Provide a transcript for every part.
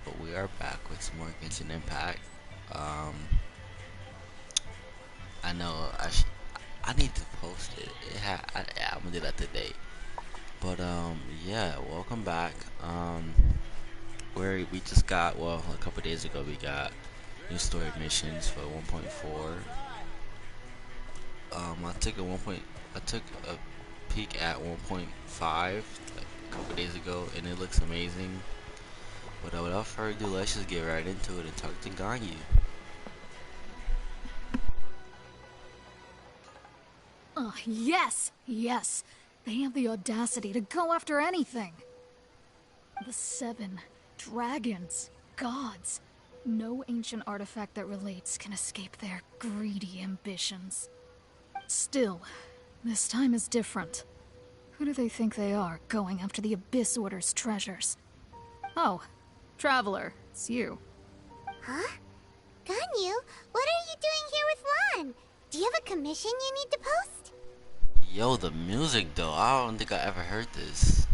but we are back with some more Genshin Impact. Um, I know I need to post it. I'm gonna do that today. But yeah, welcome back. We just got a couple days ago we got new story missions for 1.4. I took a peek at 1.5 a couple days ago, and it looks amazing. But without further ado, let's just get right into it and talk to Ganyu. Oh, yes! Yes! They have the audacity to go after anything! The 7 dragons, gods. No ancient artifact that relates can escape their greedy ambitions. Still, this time is different. Who do they think they are, going after the Abyss Order's treasures? Oh, Traveler, it's you. Huh? Ganyu, what are you doing here with Lan? Do you have a commission you need to post? Yo, the music though, I don't think I ever heard this.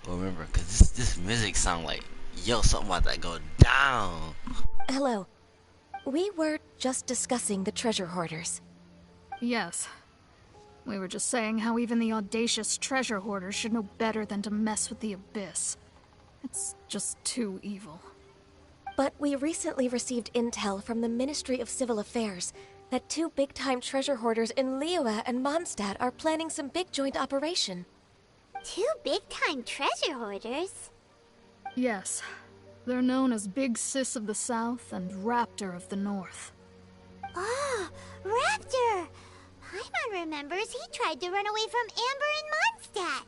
Well, remember, cause this music sound like, yo, something about that go down. Hello. We were just discussing the treasure hoarders. Yes. We were just saying how even the audacious treasure hoarders should know better than to mess with the Abyss. It's just too evil. But we recently received intel from the Ministry of Civil Affairs that 2 big-time treasure hoarders in Liyue and Mondstadt are planning some big joint operation. 2 big-time treasure hoarders? Yes. They're known as Big Sis of the South and Raptor of the North. Oh, Raptor! Paimon remembers he tried to run away from Amber in Mondstadt.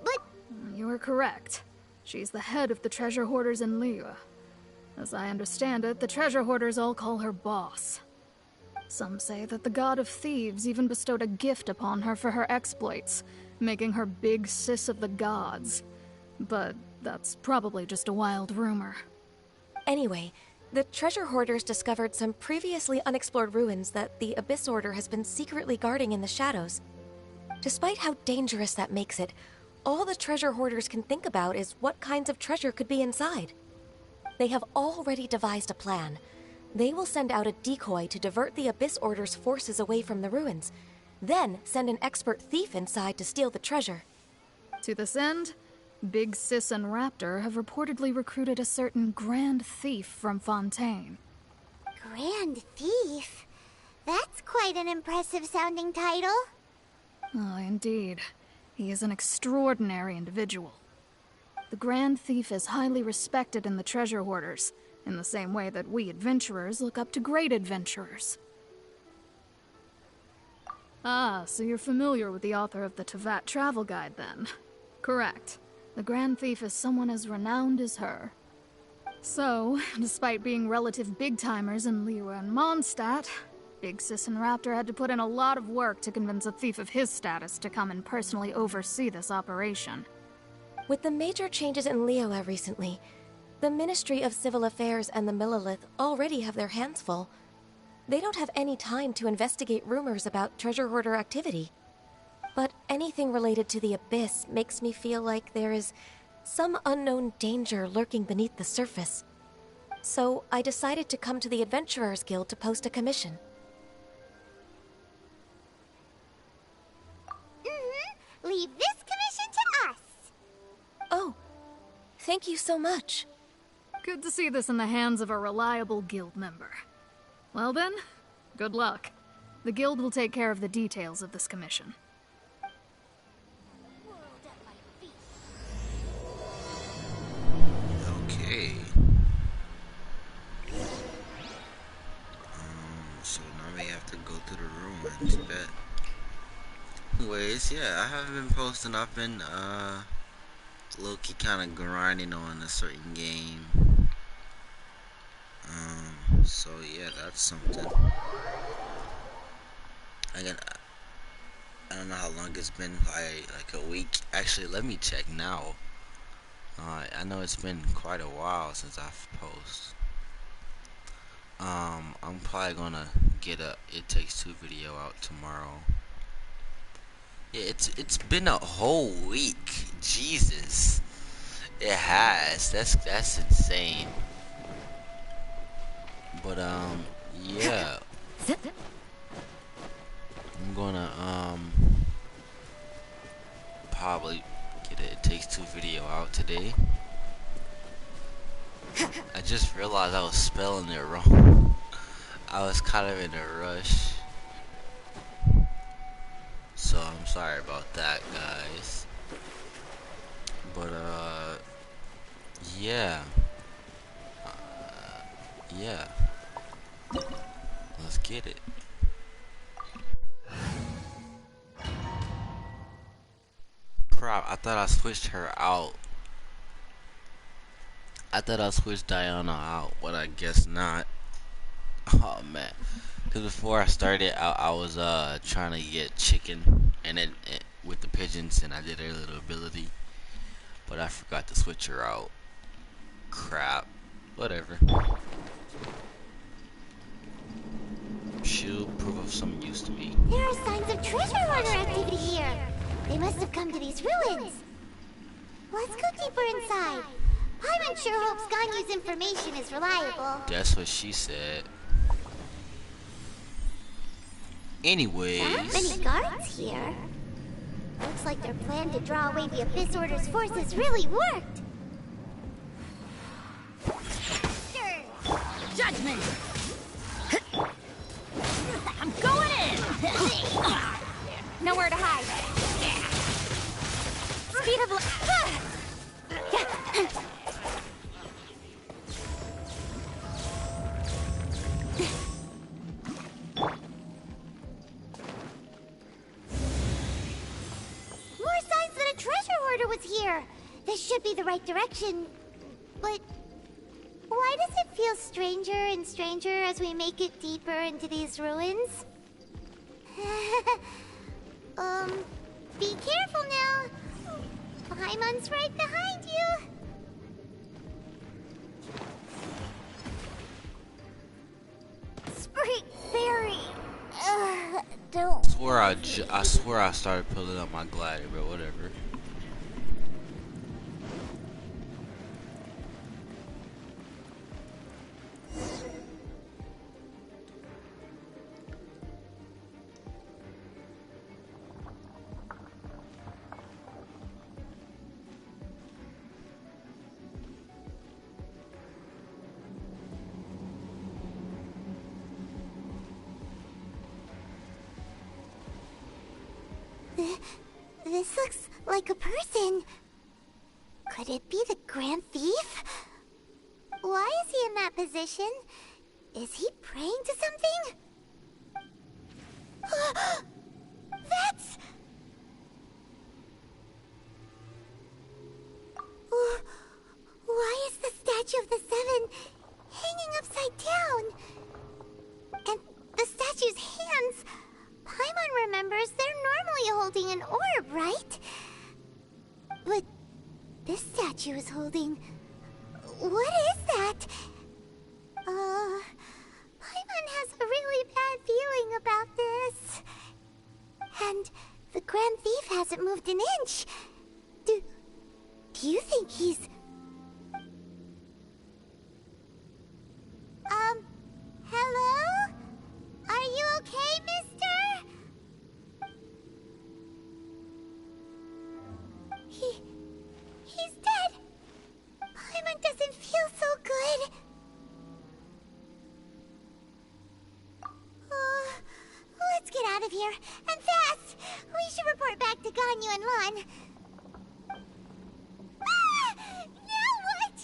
But... You are correct. She's the head of the treasure hoarders in Liyue. As I understand it, the treasure hoarders all call her boss. Some say that the god of thieves even bestowed a gift upon her for her exploits, making her Big Sis of the gods. But that's probably just a wild rumor. Anyway, the treasure hoarders discovered some previously unexplored ruins that the Abyss Order has been secretly guarding in the shadows. Despite how dangerous that makes it, all the treasure hoarders can think about is what kinds of treasure could be inside. They have already devised a plan. They will send out a decoy to divert the Abyss Order's forces away from the ruins, then send an expert thief inside to steal the treasure. To this end, Big Sis and Raptor have reportedly recruited a certain Grand Thief from Fontaine. Grand Thief? That's quite an impressive sounding title. Oh, indeed. He is an extraordinary individual. The Grand Thief is highly respected in the treasure hoarders, in the same way that we adventurers look up to great adventurers. Ah, so you're familiar with the author of the Tevat Travel Guide, then? Correct. The Grand Thief is someone as renowned as her. So, despite being relative big-timers in Liyue and Mondstadt, Big Sis and Raptor had to put in a lot of work to convince a thief of his status to come and personally oversee this operation. With the major changes in Liyue recently, the Ministry of Civil Affairs and the Millelith already have their hands full. They don't have any time to investigate rumors about treasure hoarder activity. But anything related to the Abyss makes me feel like there is some unknown danger lurking beneath the surface. So I decided to come to the Adventurers Guild to post a commission. Leave this commission to us. Oh, thank you so much. Good to see this in the hands of a reliable guild member. Well then, good luck. The guild will take care of the details of this commission. Okay. So now we have to go through the ruins. Bet. Anyways, yeah, I haven't been posting. I've been low-key kind of grinding on a certain game. So yeah, that's something. Again, I don't know how long it's been. Like a week. Actually, let me check now. I know it's been quite a while since I've posted. I'm probably gonna get a It Takes Two video out tomorrow. Yeah, it's been a whole week. Jesus. It has. That's insane. But yeah, I'm gonna probably get a It Takes Two video out today. I just realized I was spelling it wrong. I was kind of in a rush, so I'm sorry about that, guys. But yeah, yeah, let's get it. Crap! I thought I switched her out. I thought I switched Diana out, but I guess not. Oh man, because before I started, I was trying to get chicken, and then with the pigeons, and I did her little ability, but I forgot to switch her out. Crap. Whatever. She'll prove of some use to me. There are signs of treasure hoarder activity here. They must have come to these ruins. Let's go deeper inside. Paimon sure hopes Ganyu's information is reliable. That's what she said. Anyways. That many guards here. Looks like their plan to draw away the Abyss Order's forces really worked. Judgment! I'm going in! Nowhere to hide. Speed of More signs that a treasure hoarder was here. This should be the right direction. But why does it feel stranger and stranger as we make it deeper into these ruins? Be careful now. Paimon's right behind you. Spring Berry. Don't. I swear I started pulling up my glider, but whatever. This looks like a person. Could it be the Grand Thief? Why is he in that position? Is he praying to something? That's... Why is the statue of the Seven hanging upside down? And the statue's hands... Paimon remembers they're normally holding an orb, right? But this statue is holding... What is that? Paimon has a really bad feeling about this. And the Grand Thief hasn't moved an inch. Do you think he's... Hello? Are you okay, mister? He's dead. Paimon doesn't feel so good. Let's get out of here, and fast. We should report back to Ganyu and Lan. Now what?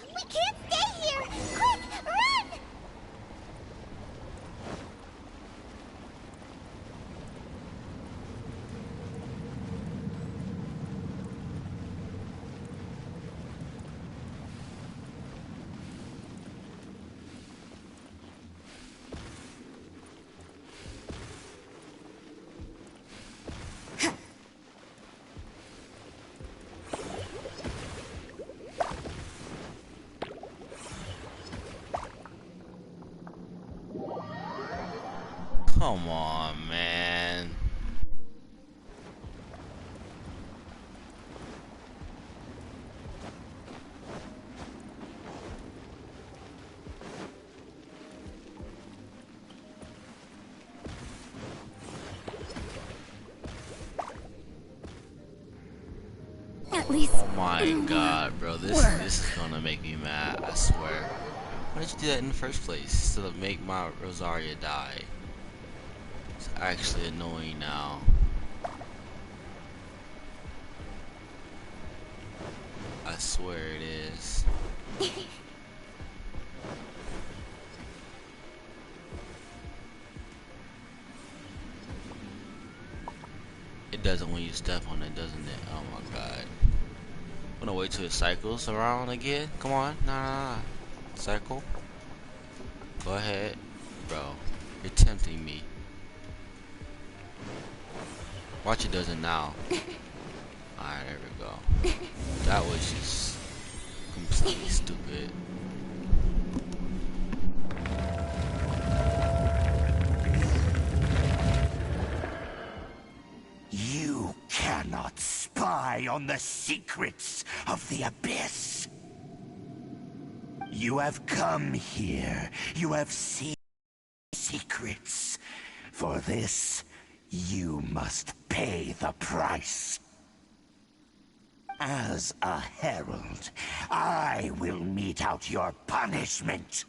We can't stay here. Quick, run! Come on, man. At least. Oh my god, bro. This is gonna make me mad, I swear. Why did you do that in the first place? To make my Rosaria die. It's actually annoying now. I swear it is. It doesn't when you step on it, doesn't it? Oh my god. I'm gonna wait till it cycles around again. Come on. Nah. Cycle. Go ahead. Bro. You're tempting me. Watch it does it now. Alright, there we go. That was just completely stupid. You cannot spy on the secrets of the Abyss. You have come here. You have seen secrets. For this, you must pay the price. As a herald, I will mete out your punishment.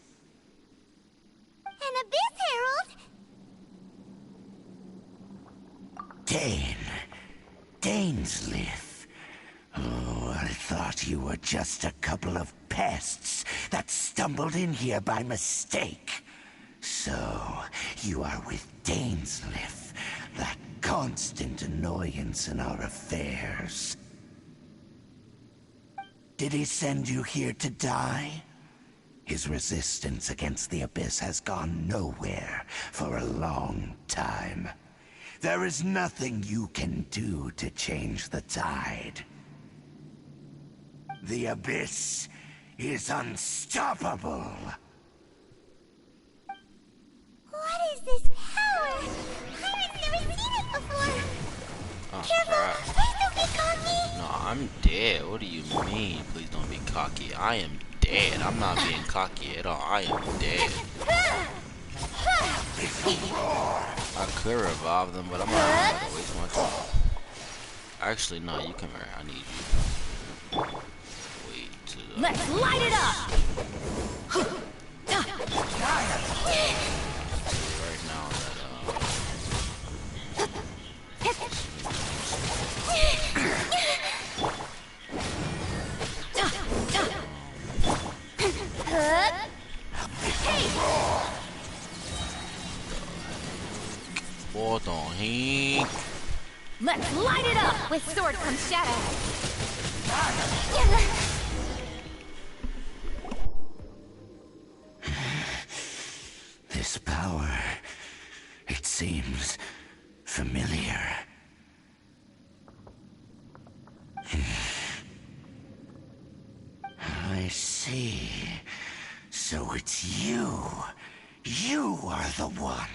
An Abyss Herald? Dainsleif. Oh, I thought you were just a couple of pests that stumbled in here by mistake. So, you are with Dainsleif, that constant annoyance in our affairs. Did he send you here to die? His resistance against the Abyss has gone nowhere for a long time. There is nothing you can do to change the tide. The Abyss is unstoppable. What is this power? I've never seen it before. Oh, Careful! crap. Please don't be cocky! No, I'm dead. What do you mean? Please don't be cocky. I am dead. I'm not being cocky at all. I am dead. I could revive them, but I'm not about to waste my time. Actually, no, you come here. I need you. Wait till Let's light it up! right now Hold on, Hank. Let's light it up! With sword comes shadow. This power, it seems familiar. I see. So it's you. You are the one.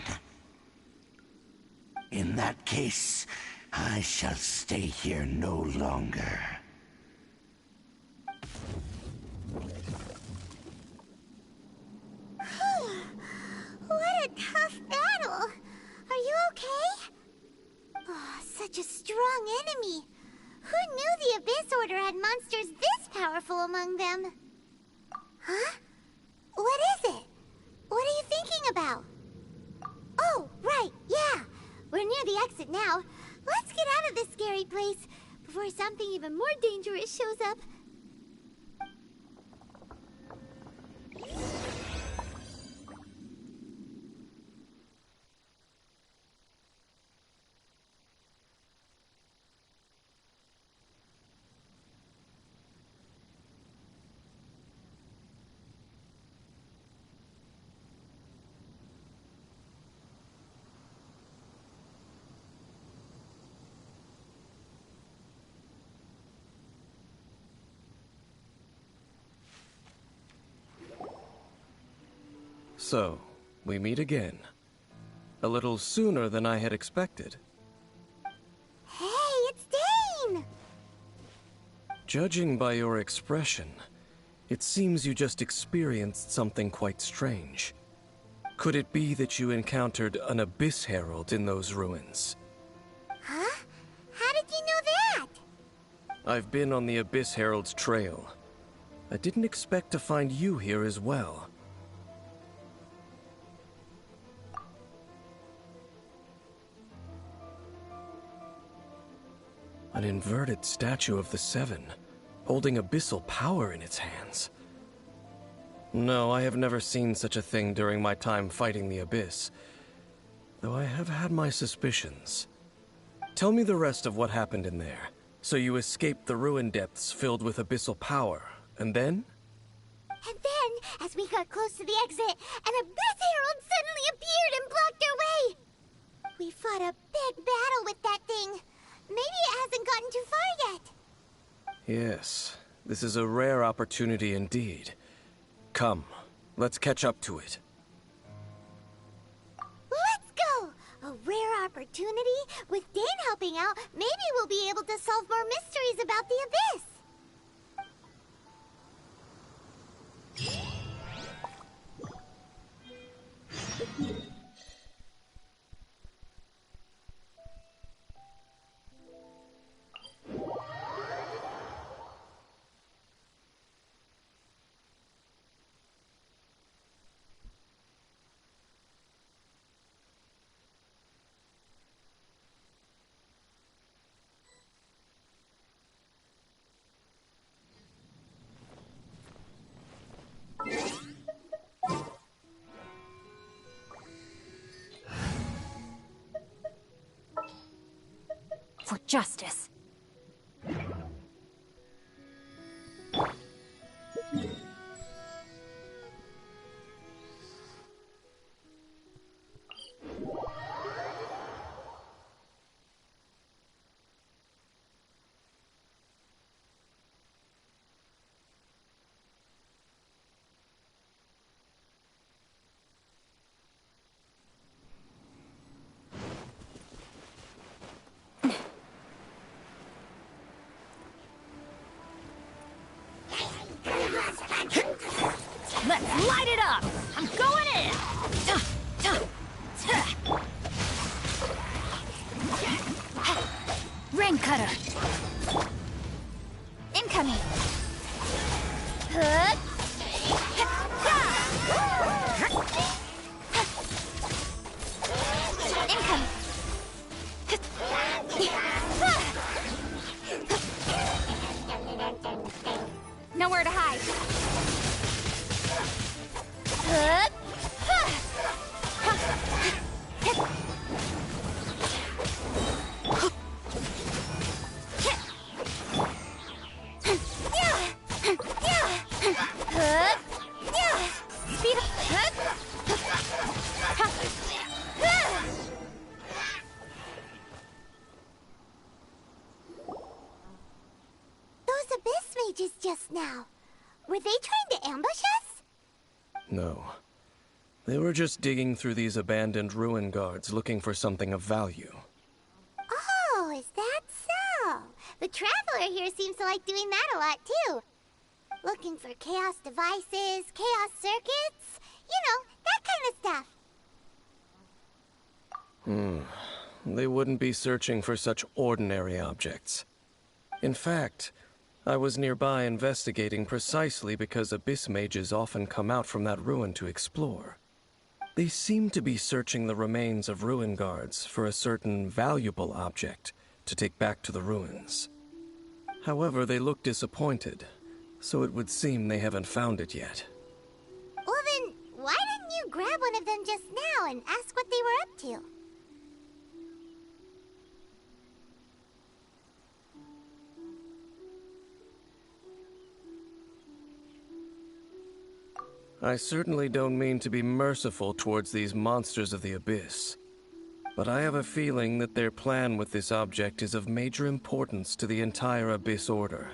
In that case, I shall stay here no longer. What a tough battle! Are you okay? Oh, such a strong enemy. Who knew the Abyss Order had monsters this powerful among them? Huh? What is it? What are you thinking about? Oh, right, yeah. We're near the exit now. Let's get out of this scary place before something even more dangerous shows up. So, we meet again. A little sooner than I had expected. Hey, it's Dane! Judging by your expression, it seems you just experienced something quite strange. Could it be that you encountered an Abyss Herald in those ruins? Huh? How did you know that? I've been on the Abyss Herald's trail. I didn't expect to find you here as well. An inverted statue of the Seven, holding abyssal power in its hands. No, I have never seen such a thing during my time fighting the Abyss, though I have had my suspicions. Tell me the rest of what happened in there. So you escaped the ruin depths filled with abyssal power, and then? And then, as we got close to the exit, an Abyss Herald suddenly appeared and blocked our way! We fought a big battle with that thing. Maybe it hasn't gotten too far yet. Yes, this is a rare opportunity indeed. Come, let's catch up to it. Let's go! A rare opportunity? With Dane helping out, maybe we'll be able to solve more mysteries about the Abyss. For justice. Let's light it up! I'm going in! Rain cutter! Incoming! Incoming! Nowhere to hide! Those Abyss mages just now. Were they trying to ambush us? No. They were just digging through these abandoned ruin guards looking for something of value. Oh, is that so? The Traveler here seems to like doing that a lot, too. Looking for chaos devices, chaos circuits, you know, that kind of stuff. They wouldn't be searching for such ordinary objects. In fact, I was nearby investigating precisely because Abyss mages often come out from that ruin to explore. They seem to be searching the remains of ruin guards for a certain valuable object to take back to the ruins. However, they look disappointed, so it would seem they haven't found it yet. Well then, why didn't you grab one of them just now and ask what they were up to? I certainly don't mean to be merciful towards these monsters of the Abyss, but I have a feeling that their plan with this object is of major importance to the entire Abyss Order.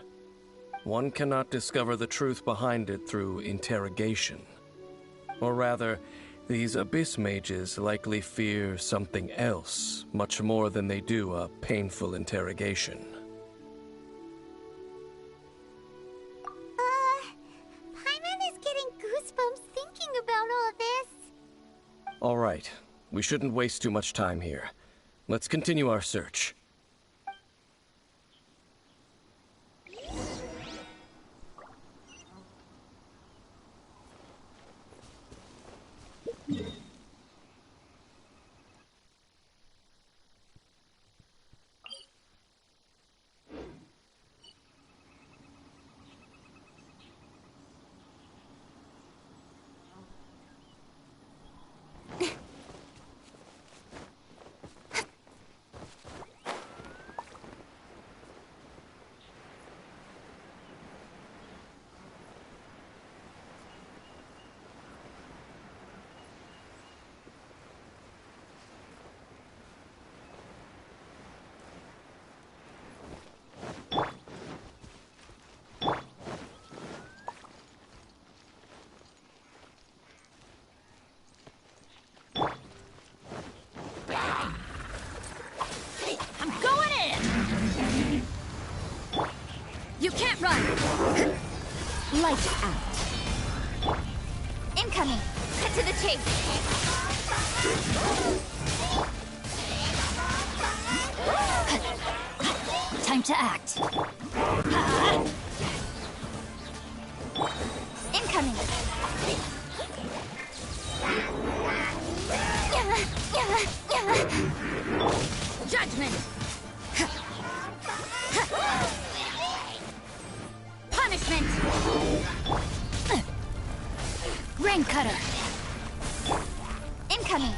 One cannot discover the truth behind it through interrogation. Or rather, these Abyss mages likely fear something else, much more than they do a painful interrogation. Paimon is getting goosebumps thinking about all this. All right, we shouldn't waste too much time here. Let's continue our search. Run! Light out. Incoming! Cut to the chase! Time to act. Incoming! Judgment! Punishment! Rain cutter! Incoming!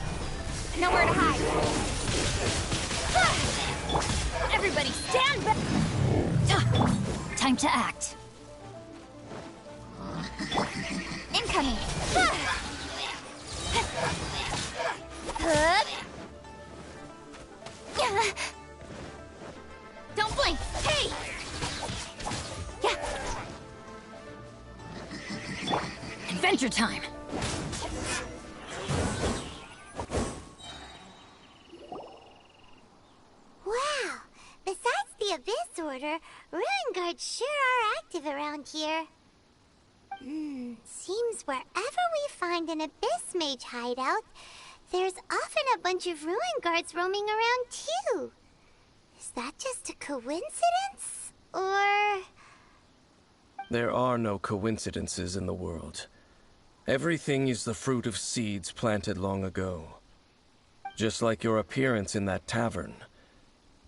Nowhere to hide! Everybody stand back! Time to act. Incoming! Don't blink! Hey! Adventure time! Wow! Besides the Abyss Order, Ruin Guards sure are active around here. Seems wherever we find an Abyss Mage hideout, there's often a bunch of Ruin Guards roaming around too. Is that just a coincidence? Or... There are no coincidences in the world. Everything is the fruit of seeds planted long ago. Just like your appearance in that tavern.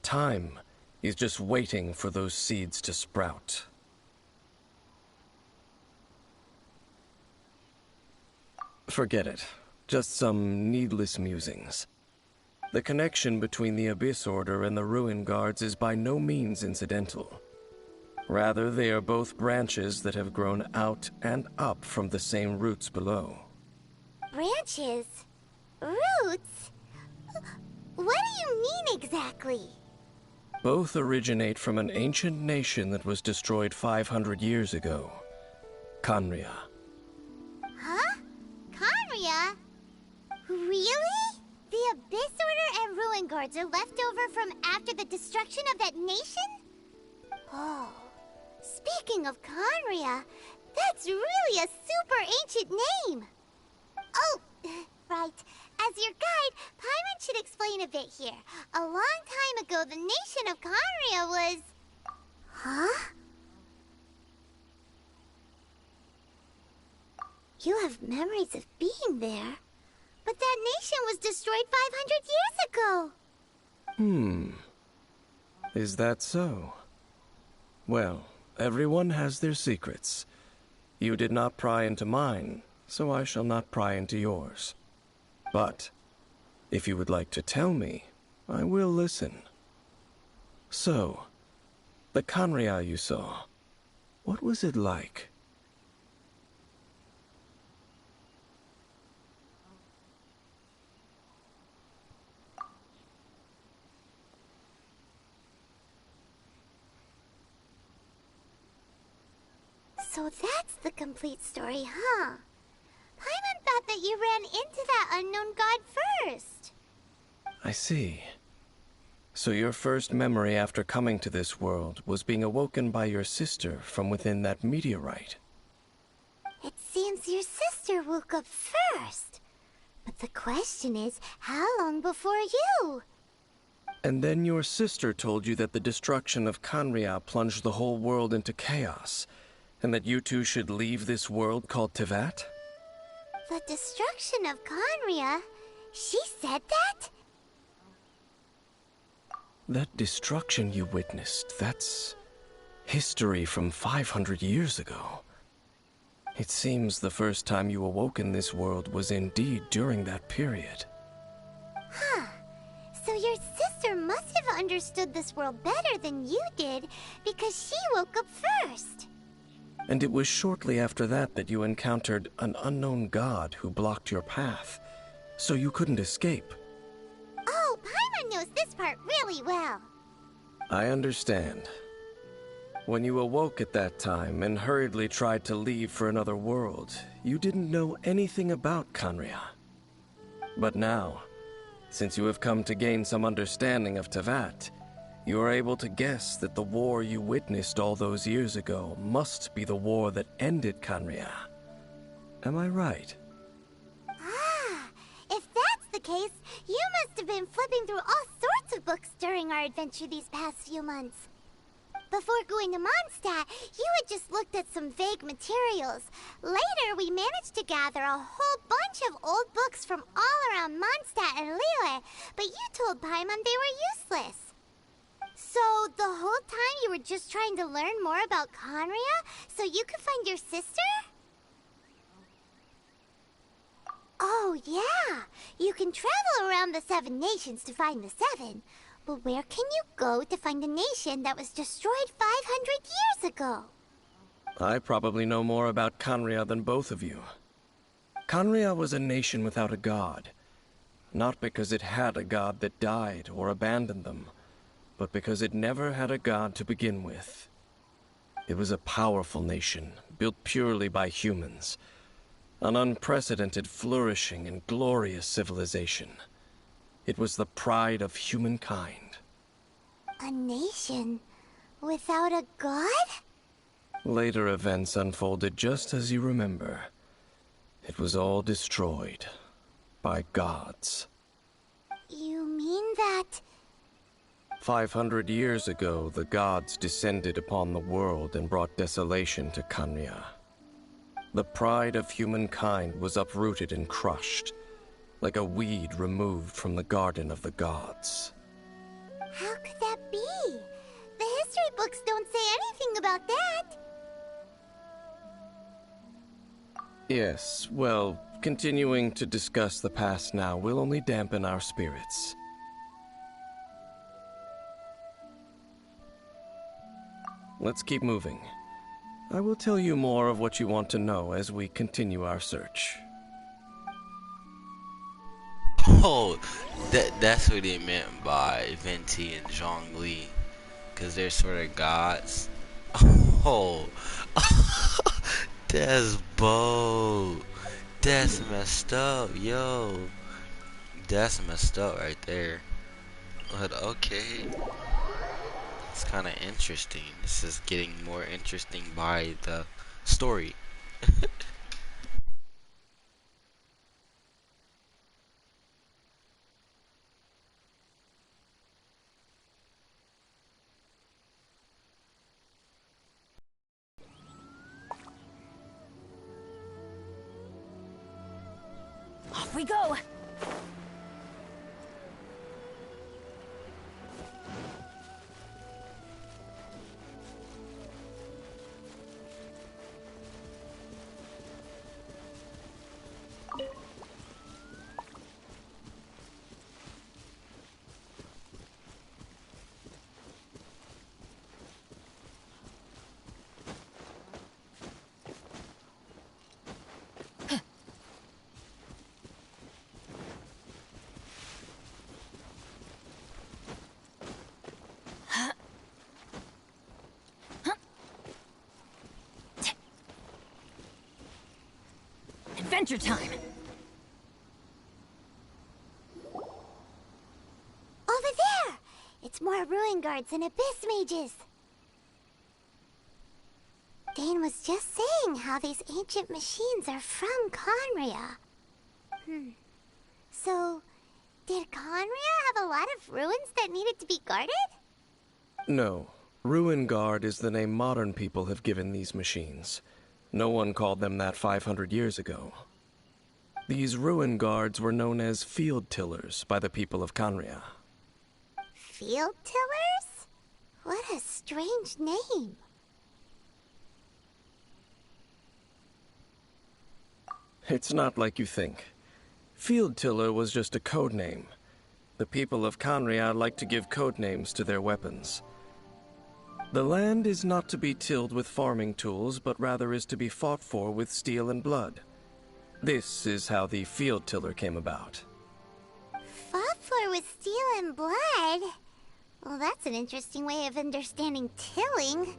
Time is just waiting for those seeds to sprout. Forget it. Just some needless musings. The connection between the Abyss Order and the Ruin Guards is by no means incidental. Rather, they are both branches that have grown out and up from the same roots below. branches? Roots? What do you mean exactly? Both originate from an ancient nation that was destroyed 500 years ago. Khaenri'ah. Huh? Khaenri'ah? Really? The Abyss Order and Ruin Guards are left over from after the destruction of that nation? Oh, speaking of Khaenri'ah, that's really a super ancient name. Oh, right. As your guide, Paimon should explain a bit here. A long time ago, the nation of Khaenri'ah was... Huh? You have memories of being there. But that nation was destroyed 500 years ago. Is that so? Well, everyone has their secrets. You did not pry into mine, so I shall not pry into yours. But, if you would like to tell me, I will listen. So, the Khaenri'ah you saw, what was it like? So that's the complete story, huh? Paimon thought that you ran into that unknown god first. I see. So your first memory after coming to this world was being awoken by your sister from within that meteorite. It seems your sister woke up first. But the question is, how long before you? And then your sister told you that the destruction of Khaenri'ah plunged the whole world into chaos, and that you two should leave this world called Teyvat? The destruction of Khaenri'ah? She said that? That destruction you witnessed, that's history from 500 years ago. It seems the first time you awoke in this world was indeed during that period. Huh. So your sister must have understood this world better than you did, because she woke up first. And it was shortly after that that you encountered an unknown god who blocked your path, so you couldn't escape. Oh, Paimon knows this part really well. I understand. When you awoke at that time and hurriedly tried to leave for another world, you didn't know anything about Khaenri'ah. But now, since you have come to gain some understanding of Teyvat, You are able to guess that the war you witnessed all those years ago must be the war that ended Canria. Am I right? Ah, if that's the case, you must have been flipping through all sorts of books during our adventure these past few months. Before going to Mondstadt, you had just looked at some vague materials. Later, we managed to gather a whole bunch of old books from all around Mondstadt and Liyue, but you told Paimon they were useless. So, the whole time you were just trying to learn more about Conria so you could find your sister? Oh, yeah. You can travel around the 7 nations to find the 7. But where can you go to find a nation that was destroyed 500 years ago? I probably know more about Canria than both of you. Canria was a nation without a god. Not because it had a god that died or abandoned them, but because it never had a god to begin with. It was a powerful nation, built purely by humans. An unprecedented, flourishing, and glorious civilization. It was the pride of humankind. A nation without a god? Later events unfolded just as you remember. It was all destroyed by gods. You mean that... 500 years ago, the gods descended upon the world and brought desolation to Canria. The pride of humankind was uprooted and crushed, like a weed removed from the garden of the gods. How could that be? The history books don't say anything about that. Yes, well, continuing to discuss the past now will only dampen our spirits. Let's keep moving. I will tell you more of what you want to know as we continue our search. Oh, that's what he meant by Venti and Zhongli, because they're sort of gods. Oh, that's bold. That's messed up, yo. That's messed up right there. But okay, it's kind of interesting. This is getting more interesting by the story. Off we go! Adventure time! Over there! It's more ruin guards and abyss mages. Dane was just saying how these ancient machines are from Conria. So, did Conria have a lot of ruins that needed to be guarded? No. Ruin Guard is the name modern people have given these machines. No one called them that 500 years ago. These ruin guards were known as field tillers by the people of Canria. Field tillers? What a strange name. It's not like you think. Field tiller was just a code name. The people of Canria like to give code names to their weapons. The land is not to be tilled with farming tools, but rather is to be fought for with steel and blood. This is how the field tiller came about. Fought for with steel and blood? Well, that's an interesting way of understanding tilling.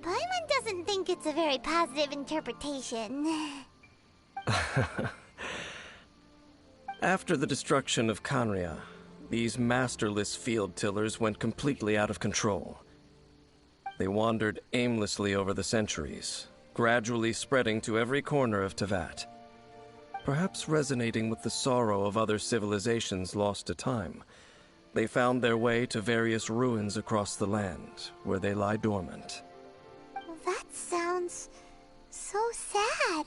Paimon doesn't think it's a very positive interpretation. After the destruction of Canria, these masterless field tillers went completely out of control. They wandered aimlessly over the centuries, gradually spreading to every corner of Teyvat. Perhaps resonating with the sorrow of other civilizations lost to time, they found their way to various ruins across the land, where they lie dormant. That sounds so sad.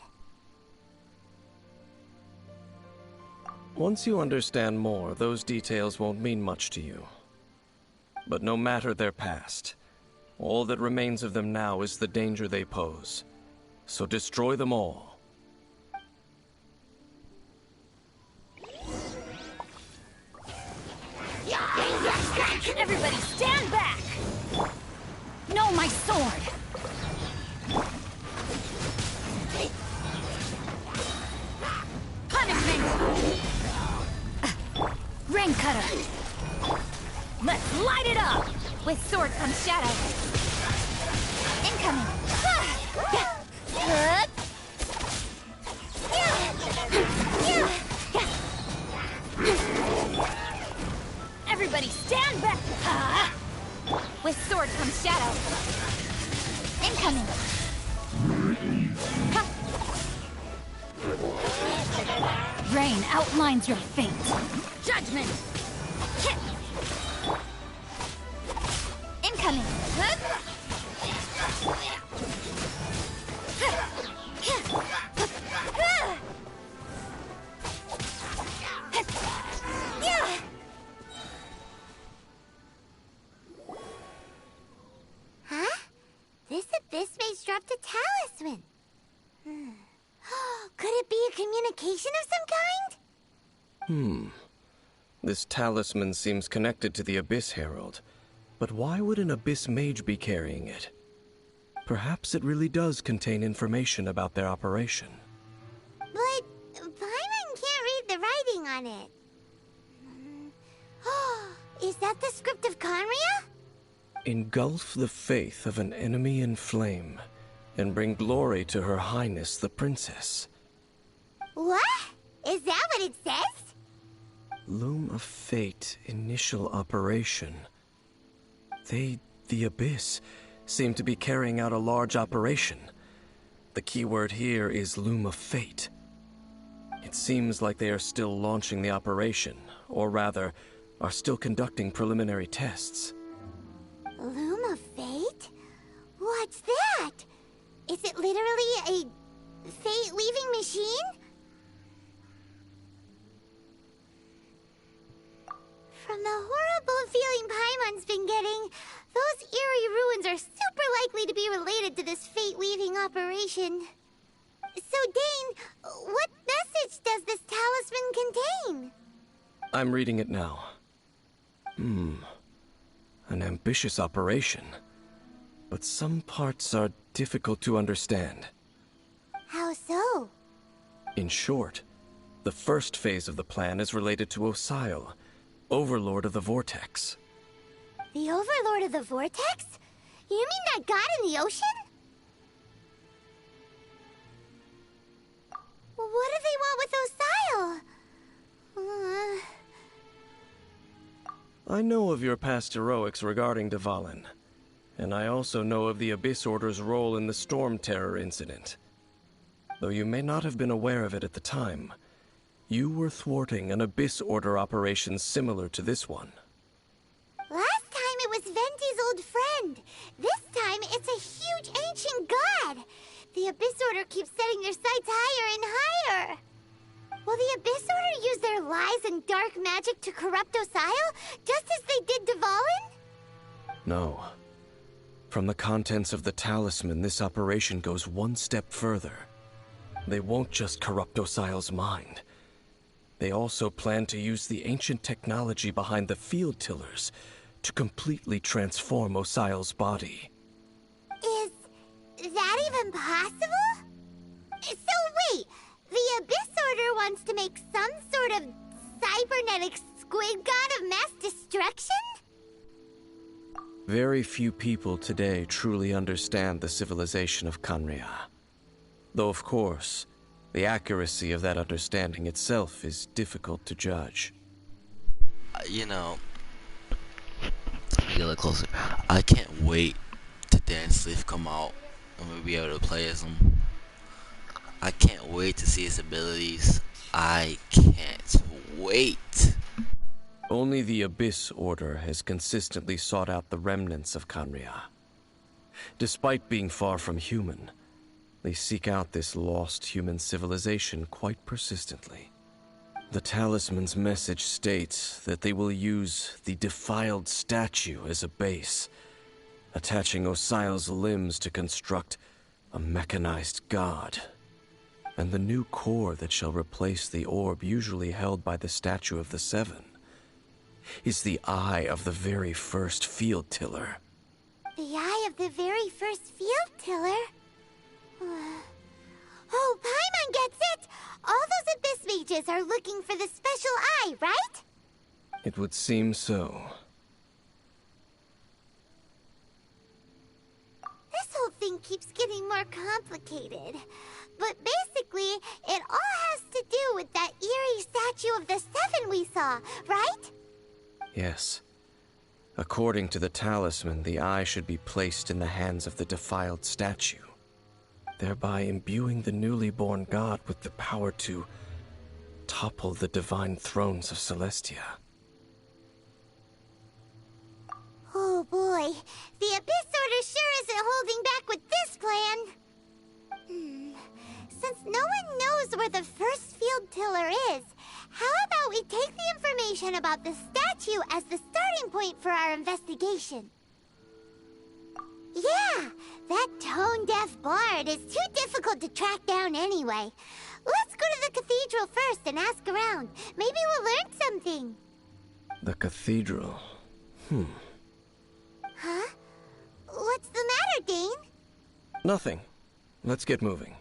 Once you understand more, those details won't mean much to you. But no matter their past, all that remains of them now is the danger they pose. So destroy them all. Everybody stand back! No, my sword! Punishment! Rain cutter! Let's light it up! With sword comes shadow. Incoming! Everybody stand back! With sword comes shadow. Incoming! Rain outlines your fate. Judgment! Incoming! Huh? This abyss maze dropped a talisman. Could it be a communication of some kind? This talisman seems connected to the Abyss Herald. But why would an Abyss Mage be carrying it? Perhaps it really does contain information about their operation. But Paimon can't read the writing on it. Is that the script of Conria? Engulf the faith of an enemy in flame, and bring glory to Her Highness the Princess. What? Is that what it says? Loom of Fate, initial operation. They, the Abyss, seem to be carrying out a large operation. The keyword here is Loom of Fate. It seems like they are still launching the operation, or rather, are still conducting preliminary tests. Loom of Fate? What's that? Is it literally a fate-weaving machine? From the horrible feeling Paimon's been getting, those eerie ruins are super likely to be related to this fate-weaving operation. So, Dane, what message does this talisman contain? I'm reading it now. An ambitious operation. But some parts are difficult to understand. How so? In short, the first phase of the plan is related to Osile, Overlord of the Vortex. The Overlord of the Vortex? You mean that god in the ocean? What do they want with Osile? I know of your past heroics regarding Dvalin, and I also know of the Abyss Order's role in the Storm Terror incident. Though you may not have been aware of it at the time, you were thwarting an Abyss Order operation similar to this one. Last time it was Venti's old friend. This time it's a huge ancient god. The Abyss Order keeps setting their sights higher and higher. Will the Abyss Order use their lies and dark magic to corrupt Osile, just as they did Dvalin? No. From the contents of the talisman, this operation goes one step further. They won't just corrupt Osile's mind. They also plan to use the ancient technology behind the field tillers to completely transform Osile's body. Is that even possible? So wait, the Abyss Order wants to make some sort of cybernetic squid god of mass destruction? Very few people today truly understand the civilization of Conria. Though of course, the accuracy of that understanding itself is difficult to judge. You know, get a little closer. I can't wait to dance Leaf come out and we'll be able to play as him. I can't wait to see his abilities. I can't wait. Only the Abyss Order has consistently sought out the remnants of Kanria. Despite being far from human, they seek out this lost human civilization quite persistently. The talisman's message states that they will use the defiled statue as a base, attaching Osial's limbs to construct a mechanized god. And the new core that shall replace the orb usually held by the Statue of the Seven is the eye of the very first field tiller. The eye of the very first field tiller? Oh, Paimon gets it! All those Abyss mages are looking for the special eye, right? It would seem so. This whole thing keeps getting more complicated. But basically, it all has to do with that eerie statue of the Seven we saw, right? Yes. According to the talisman, the eye should be placed in the hands of the defiled statue, thereby imbuing the newly born god with the power to topple the divine thrones of Celestia. Oh boy, the Abyss Order sure isn't holding back with this plan. Since no one knows where the first field tiller is, how about we take the information about the statue as the starting point for our investigation? Yeah, that tone-deaf bard is too difficult to track down anyway. Let's go to the cathedral first and ask around. Maybe we'll learn something. The cathedral. Huh? What's the matter, Dane? Nothing. Let's get moving.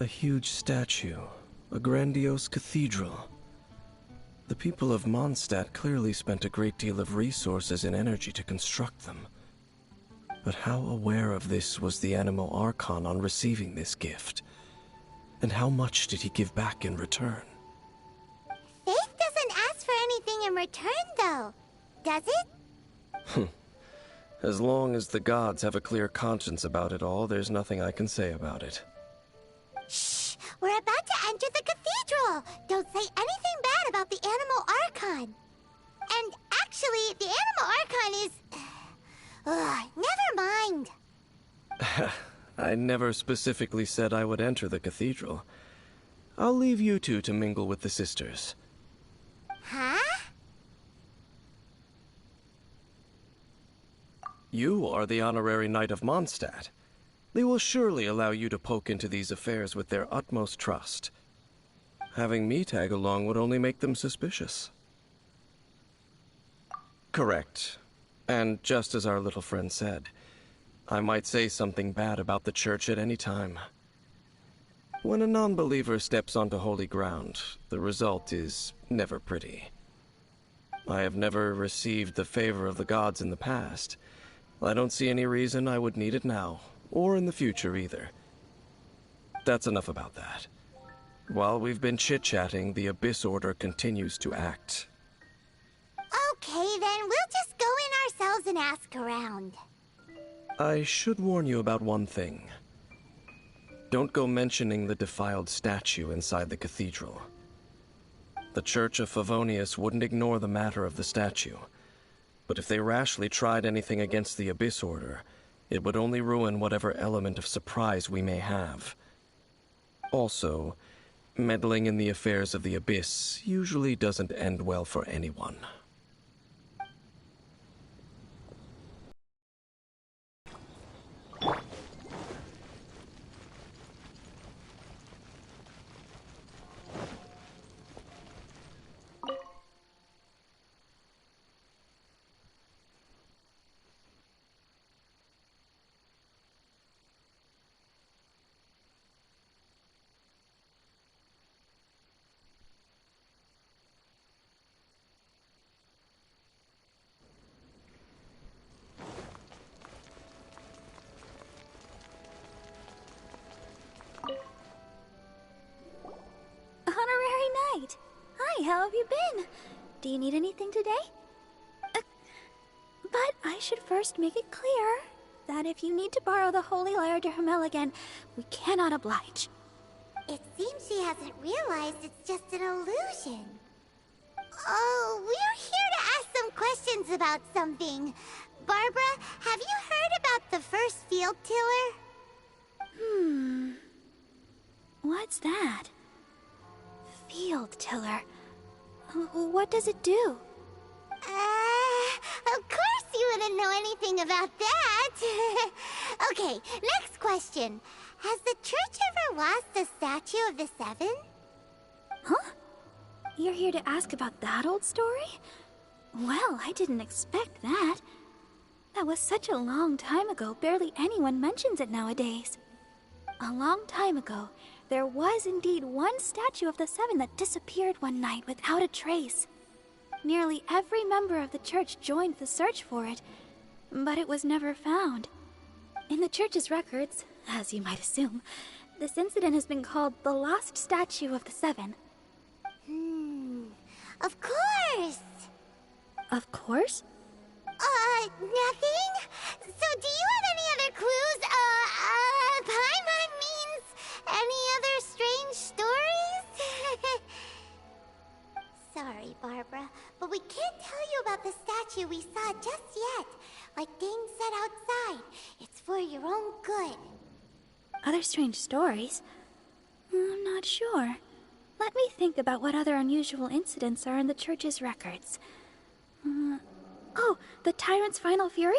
A huge statue, a grandiose cathedral. The people of Mondstadt clearly spent a great deal of resources and energy to construct them. But how aware of this was the Animo Archon on receiving this gift? And how much did he give back in return? Faith doesn't ask for anything in return, though. Does it? As long as the gods have a clear conscience about it all, there's nothing I can say about it. Shh! We're about to enter the cathedral! Don't say anything bad about the Animo Archon! And actually, the Animo Archon is... never mind! I never specifically said I would enter the cathedral. I'll leave you two to mingle with the sisters. Huh? You are the honorary knight of Mondstadt. They will surely allow you to poke into these affairs with their utmost trust. Having me tag along would only make them suspicious. Correct. And just as our little friend said, I might say something bad about the church at any time. When a non-believer steps onto holy ground, the result is never pretty. I have never received the favor of the gods in the past. I don't see any reason I would need it now, or in the future either. That's enough about that. While we've been chit-chatting, the Abyss Order continues to act. Okay, then we'll just go in ourselves and ask around. I should warn you about one thing. Don't go mentioning the defiled statue inside the cathedral. The Church of Favonius wouldn't ignore the matter of the statue, But if they rashly tried anything against the Abyss Order, it would only ruin whatever element of surprise we may have. Also, meddling in the affairs of the Abyss usually doesn't end well for anyone. Honorary Knight. Hi, how have you been? Do you need anything today? But I should first make it clear that if you need to borrow the Holy Lyre to Hermel again, we cannot oblige. It seems she hasn't realized it's just an illusion. Oh, we're here to ask some questions about something. Barbara, have you heard about the first field tiller? What's that? Field tiller. What does it do? Of course you wouldn't know anything about that. Okay, next question. Has the church ever lost a statue of the Seven? Huh? You're here to ask about that old story? Well, I didn't expect that. That was such a long time ago, barely anyone mentions it nowadays. A long time ago, there was indeed one statue of the Seven that disappeared one night without a trace. Nearly every member of the church joined the search for it, but it was never found. In the church's records, as you might assume, this incident has been called the Lost Statue of the Seven. Of course! Of course? Nothing? So do you have any other clues? Paimon means any other strange stories? Sorry, Barbara, but we can't tell you about the statue we saw just yet. Like Dane said outside, it's for your own good. Other strange stories? I'm not sure. Let me think about what other unusual incidents are in the church's records. Oh, the Tyrant's Final Fury?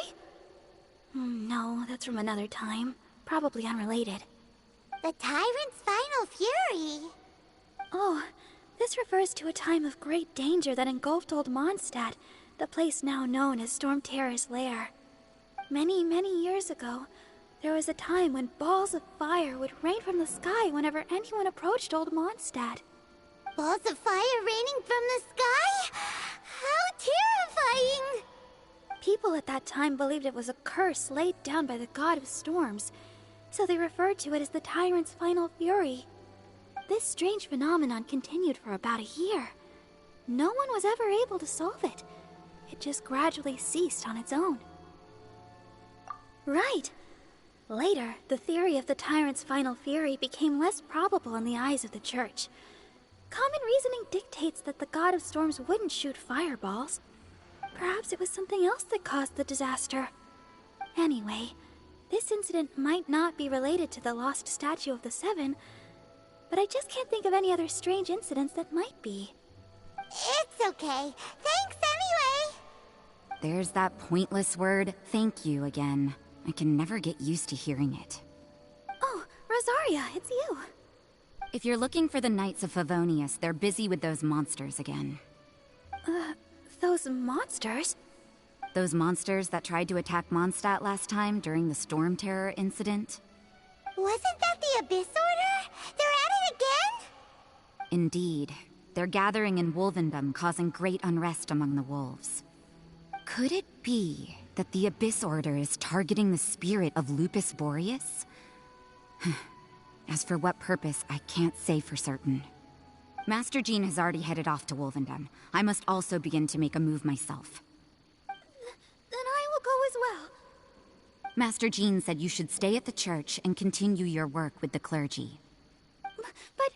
No, that's from another time. Probably unrelated. The Tyrant's Final Fury? Oh, this refers to a time of great danger that engulfed Old Mondstadt, the place now known as Storm Terror's lair. Many, many years ago, there was a time when balls of fire would rain from the sky whenever anyone approached Old Mondstadt. Balls of fire raining from the sky? How terrifying! People at that time believed it was a curse laid down by the god of storms, so they referred to it as the Tyrant's Final Fury. This strange phenomenon continued for about a year. No one was ever able to solve it. It just gradually ceased on its own. Right. Later, the theory of the Tyrant's Final Fury became less probable in the eyes of the church. Common reasoning dictates that the god of storms wouldn't shoot fireballs. Perhaps it was something else that caused the disaster. Anyway, this incident might not be related to the lost statue of the Seven, but I just can't think of any other strange incidents that might be. It's okay. Thanks anyway! There's that pointless word, thank you, again. I can never get used to hearing it. Oh, Rosaria, it's you. If you're looking for the Knights of Favonius, they're busy with those monsters again. Those monsters? Those monsters that tried to attack Mondstadt last time during the Storm Terror incident? Wasn't that the Abyss Order? They're at it again? Indeed. They're gathering in Wolvendom, causing great unrest among the wolves. Could it be that the Abyss Order is targeting the spirit of Lupus Boreas? As for what purpose, I can't say for certain. Master Jean has already headed off to Wolvendom. I must also begin to make a move myself. Then I will go as well. Master Jean said you should stay at the church and continue your work with the clergy. But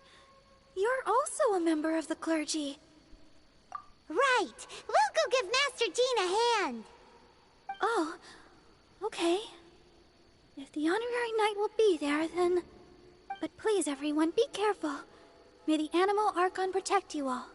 you're also a member of the clergy. Right. We'll go give Master Sister Jean a hand. Oh, okay. If the honorary knight will be there, then... But please, everyone, be careful. May the Animal Archon protect you all.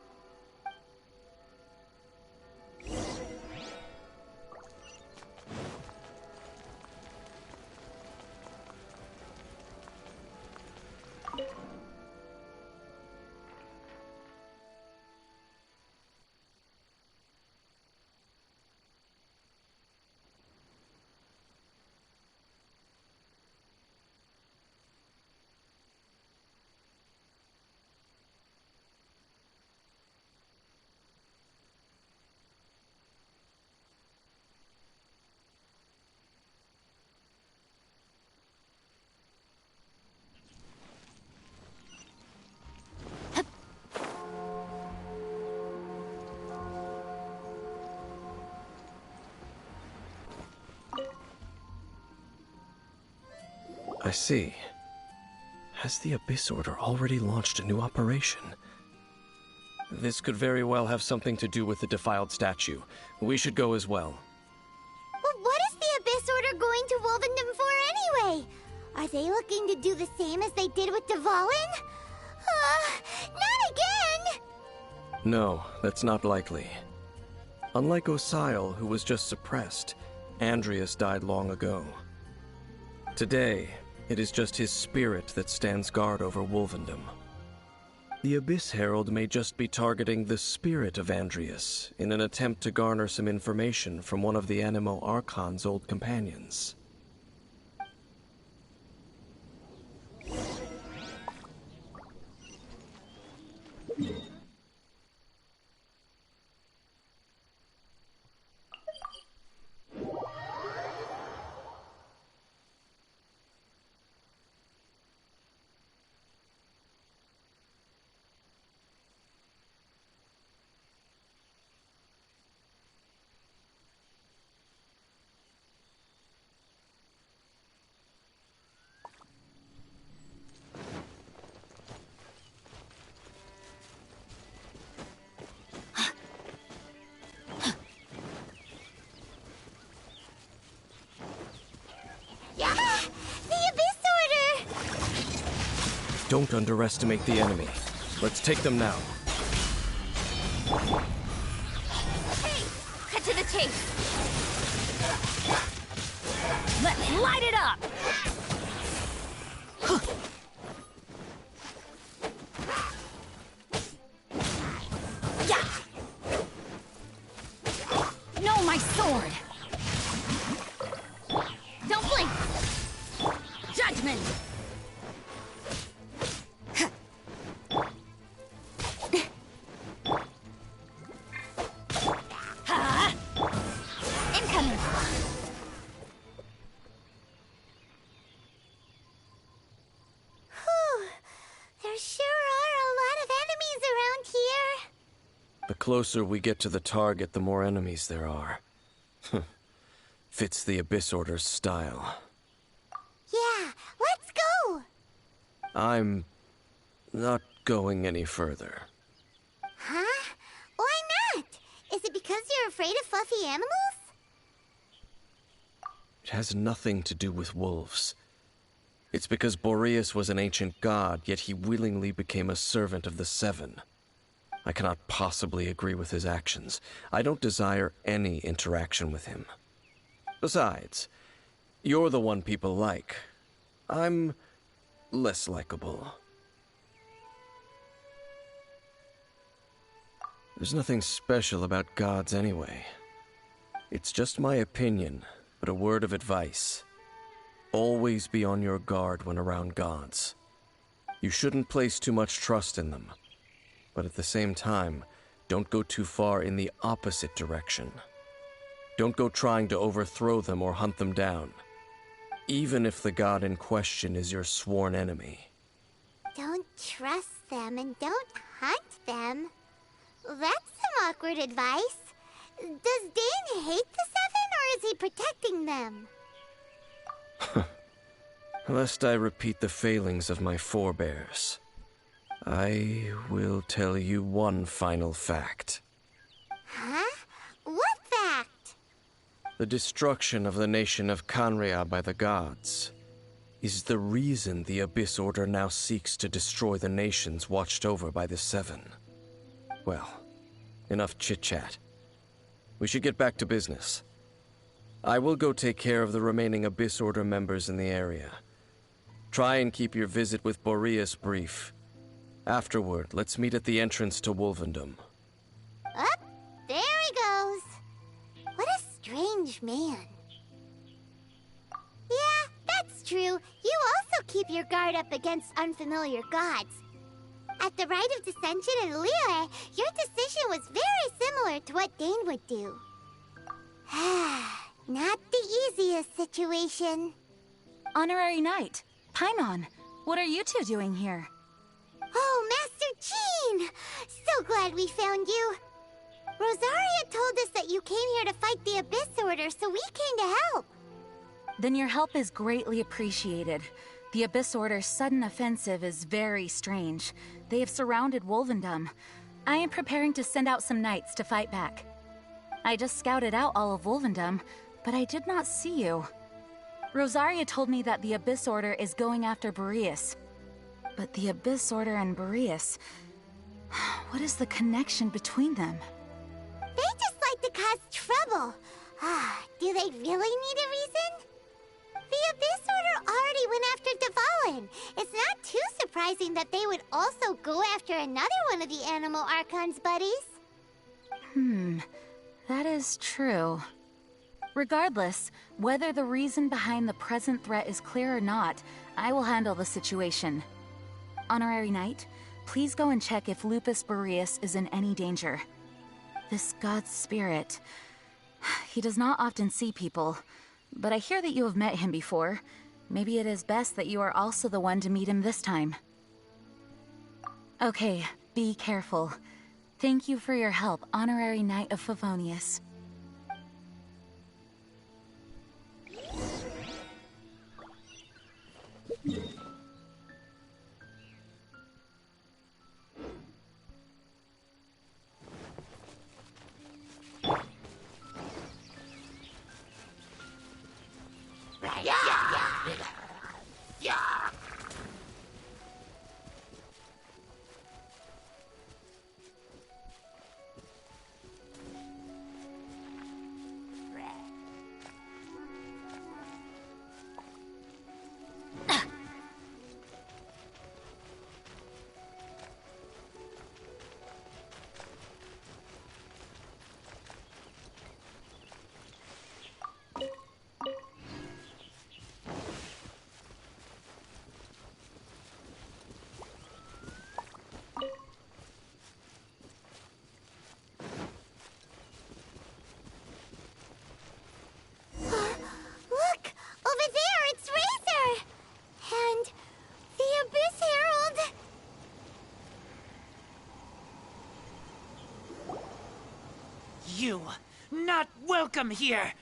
I see. Has the Abyss Order already launched a new operation? This could very well have something to do with the defiled statue. We should go as well. But what is the Abyss Order going to Wolvendom for anyway? Are they looking to do the same as they did with Dvalin? Not again! No, that's not likely. Unlike Osile, who was just suppressed, Andreas died long ago. Today, it is just his spirit that stands guard over Wolvendom. The Abyss Herald may just be targeting the spirit of Andreas in an attempt to garner some information from one of the Animo Archon's old companions. Don't underestimate the enemy. Let's take them now. Hey, cut to the chase. Let's light it up. Yeah. No, my sword. Don't blink. Judgment. The closer we get to the target, the more enemies there are. Fits the Abyss Order's style. Yeah, let's go! I'm not going any further. Huh? Why not? Is it because you're afraid of fluffy animals? It has nothing to do with wolves. It's because Boreas was an ancient god, yet he willingly became a servant of the Seven. I cannot possibly agree with his actions. I don't desire any interaction with him. Besides, you're the one people like. I'm less likable. There's nothing special about gods anyway. It's just my opinion, but a word of advice. Always be on your guard when around gods. You shouldn't place too much trust in them. But at the same time, don't go too far in the opposite direction. Don't go trying to overthrow them or hunt them down, even if the god in question is your sworn enemy. Don't trust them and don't hunt them. That's some awkward advice. Does Dane hate the Seven, or is he protecting them? Lest I repeat the failings of my forebears, I will tell you one final fact. Huh? What The destruction of the nation of Canria by the gods is the reason the Abyss Order now seeks to destroy the nations watched over by the Seven. Well, enough chit-chat. We should get back to business. I will go take care of the remaining Abyss Order members in the area. Try and keep your visit with Boreas brief. Afterward, let's meet at the entrance to Wolvendom. Up, there he goes. What a strange man. Yeah, that's true. You also keep your guard up against unfamiliar gods. At the Rite of Dissension in Liyue, your decision was very similar to what Dane would do. Not the easiest situation. Honorary Knight, Paimon, what are you two doing here? Oh, Master Jean! So glad we found you. Rosaria told us that you came here to fight the Abyss Order, so we came to help. Then your help is greatly appreciated. The Abyss Order's sudden offensive is very strange. They have surrounded Wolvendom. I am preparing to send out some knights to fight back. I just scouted out all of Wolvendom, but I did not see you. Rosaria told me that the Abyss Order is going after Boreas. But the Abyss Order and Boreas... what is the connection between them? They just like to cause trouble. Do they really need a reason? The Abyss Order already went after Dvalin. It's not too surprising that they would also go after another one of the Animal Archon's buddies. That is true. Regardless, whether the reason behind the present threat is clear or not, I will handle the situation. Honorary Knight, please go and check if Lupus Boreas is in any danger. This god's spirit... he does not often see people, but I hear that you have met him before. Maybe it is best that you are also the one to meet him this time. Okay, be careful. Thank you for your help, Honorary Knight of Favonius. Look! Over there, it's Razor! And the Abyss Herald! You, not welcome here!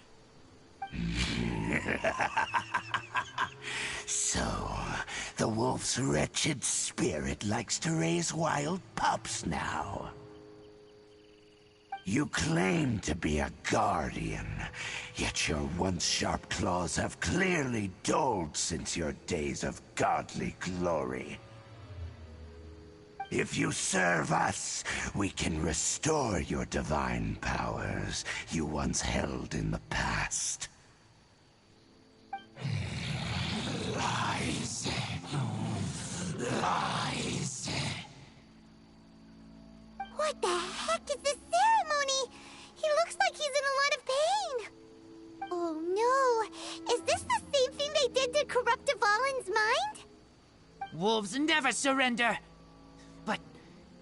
So, the wolf's wretched spirit likes to raise wild pups now. You claim to be a guardian, yet your once sharp claws have clearly dulled since your days of godly glory. If you serve us, we can restore your divine powers you once held in the past. Lies. Lies. What the heck is this ceremony? He looks like he's in a lot of pain. Oh no, is this the same thing they did to corrupt Dvalin's mind? Wolves never surrender! But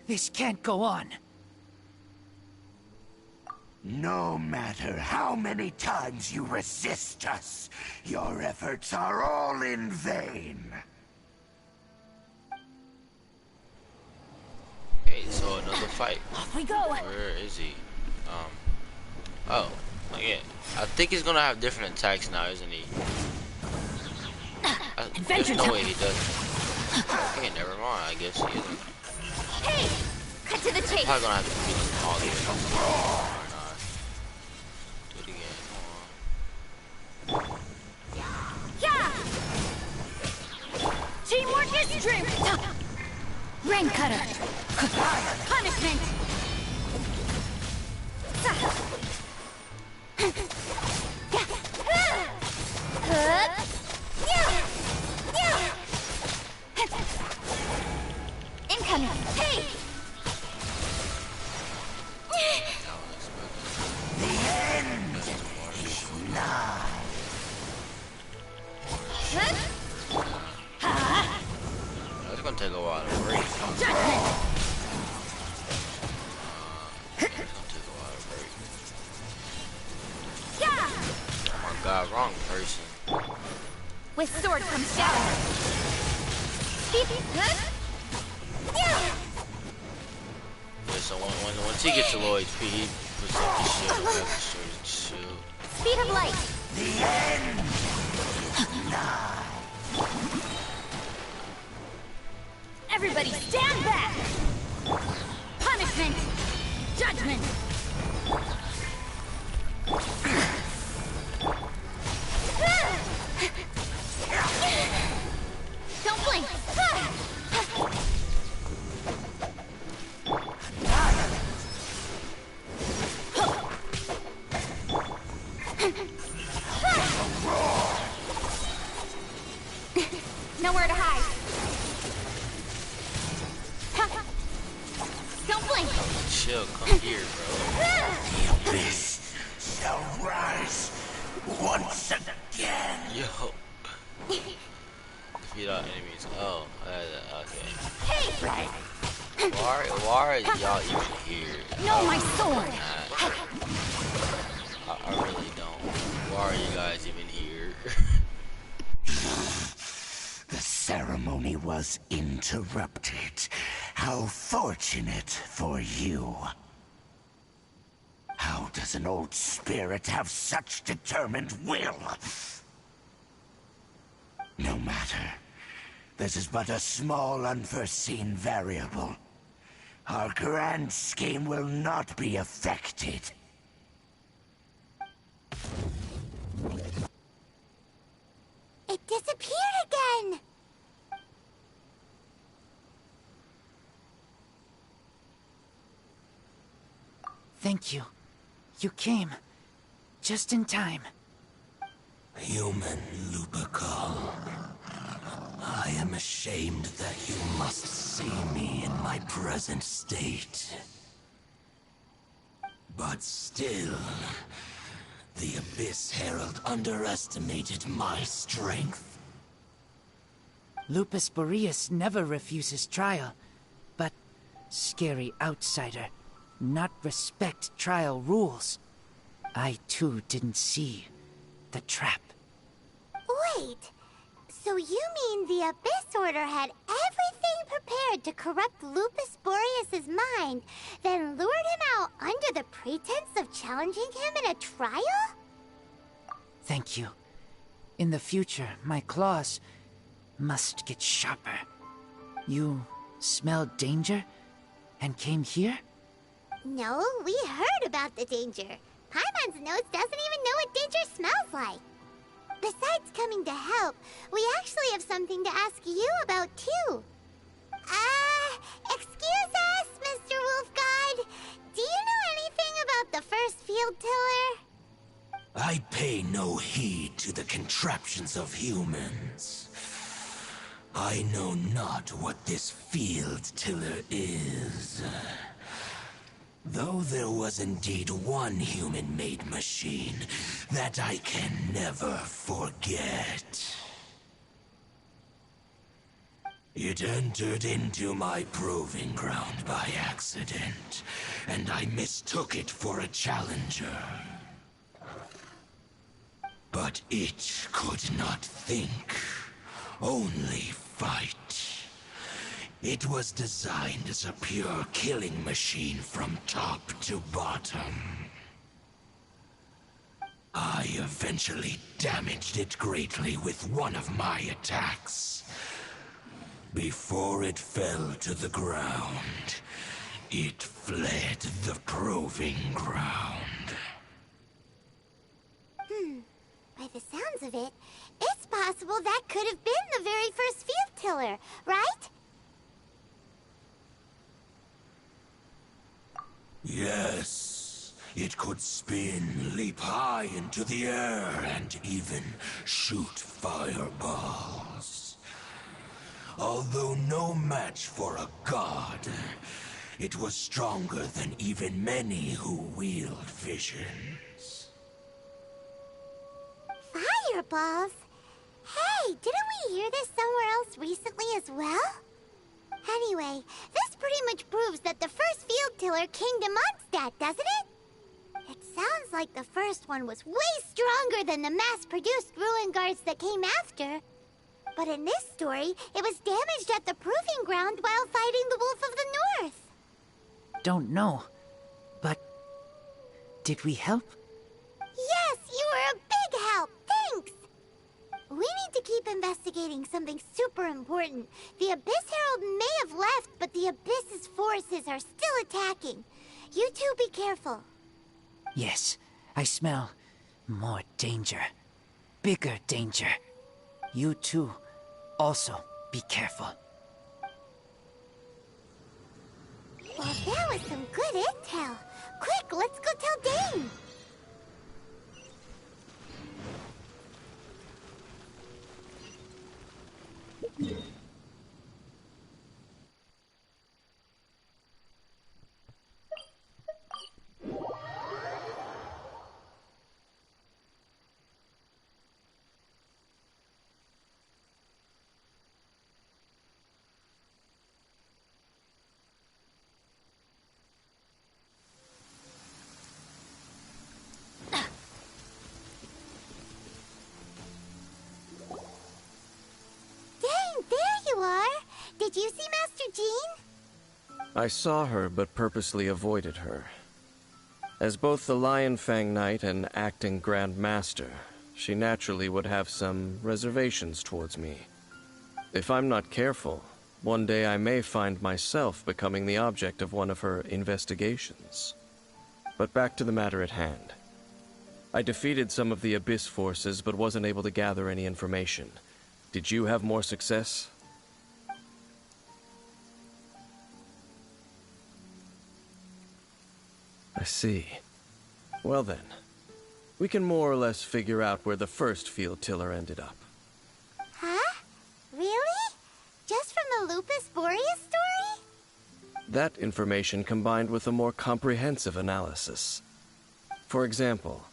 this can't go on. No matter how many times you resist us, your efforts are all in vain. Okay, so another fight. Off we go! Where is he? Oh, yeah. I think he's gonna have different attacks now, isn't he? There's no way he doesn't. Okay, never mind. I guess he isn't. Hey! Cut to the chase! Probably gonna have to beat them all here. Or not. Do it again. Come on. Rain Cutter! Punishment! Incoming! Hey! That's gonna take a while to break. Judgment! It's gonna take a while to break. Yeah! Oh my god, wrong person. With sword comes shadow. Yeah, so once he gets to low HP, he puts up the shield and has the short shield. Speed of light. The end! Everybody stand back! Punishment! Judgment! Don't blink! Nowhere to hide. Don't blink! Chill, come here, bro. The abyss shall rise once again. Yo. Defeat all enemies. Oh, okay. Hey! Right. Why are y'all even here? No, my sword! I really don't. Why are you guys even here? The ceremony was interrupted. How fortunate for you. How does an old spirit have such determined will? No matter. This is but a small unforeseen variable. Our grand scheme will not be affected. It disappeared again! Thank you. You came. Just in time. Human Lupercal. I am ashamed that you must see me in my present state. But still, the Abyss Herald underestimated my strength. Lupus Boreas never refuses trial, but scary outsider, not respect trial rules. I too didn't see the trap. Wait, so you mean the Abyss Order had everything prepared to corrupt Lupus Boreas' mind, then lured him out under the pretense of challenging him in a trial? Thank you. In the future, my claws must get sharper. You smelled danger and came here? No, we heard about the danger. Paimon's nose doesn't even know what danger smells like. Besides coming to help, we actually have something to ask you about, too. Excuse us, Mr. Wolf God. Do you know anything about the first field tiller? I pay no heed to the contraptions of humans. I know not what this field tiller is. Though there was indeed one human-made machine that I can never forget. It entered into my proving ground by accident, and I mistook it for a challenger. But it could not think, only fight. It was designed as a pure killing machine from top to bottom. I eventually damaged it greatly with one of my attacks. Before it fell to the ground, it fled the proving ground. By the sounds of it, it's possible that could have been the very first field tiller, right? Yes, it could spin, leap high into the air, and even shoot fireballs. Although no match for a god, it was stronger than even many who wield visions. Fireballs? Hey, didn't we hear this somewhere else recently as well? Anyway, this pretty much proves that the first field tiller came to Mondstadt, doesn't it? It sounds like the first one was way stronger than the mass-produced ruin guards that came after. But in this story, it was damaged at the proving ground while fighting the Wolf of the North. Don't know, but did we help? Yes, you were a big help. Thanks. We need to keep investigating something super important. The Abyss Herald may have left, but the Abyss's forces are still attacking. You two be careful. Yes, I smell more danger. Bigger danger. You too, also be careful. Well, that was some good intel. Quick, let's go tell Dane. Dane, there you are. Did you see Master Jean? I saw her, but purposely avoided her. As both the Lion Fang Knight and acting Grand Master, she naturally would have some reservations towards me. If I'm not careful, one day I may find myself becoming the object of one of her investigations. But back to the matter at hand. I defeated some of the Abyss forces, but wasn't able to gather any information. Did you have more success? I see. Well then, we can more or less figure out where the first field tiller ended up. Huh? Really? Just from the Lupus Boreas story? That information combined with a more comprehensive analysis. For example,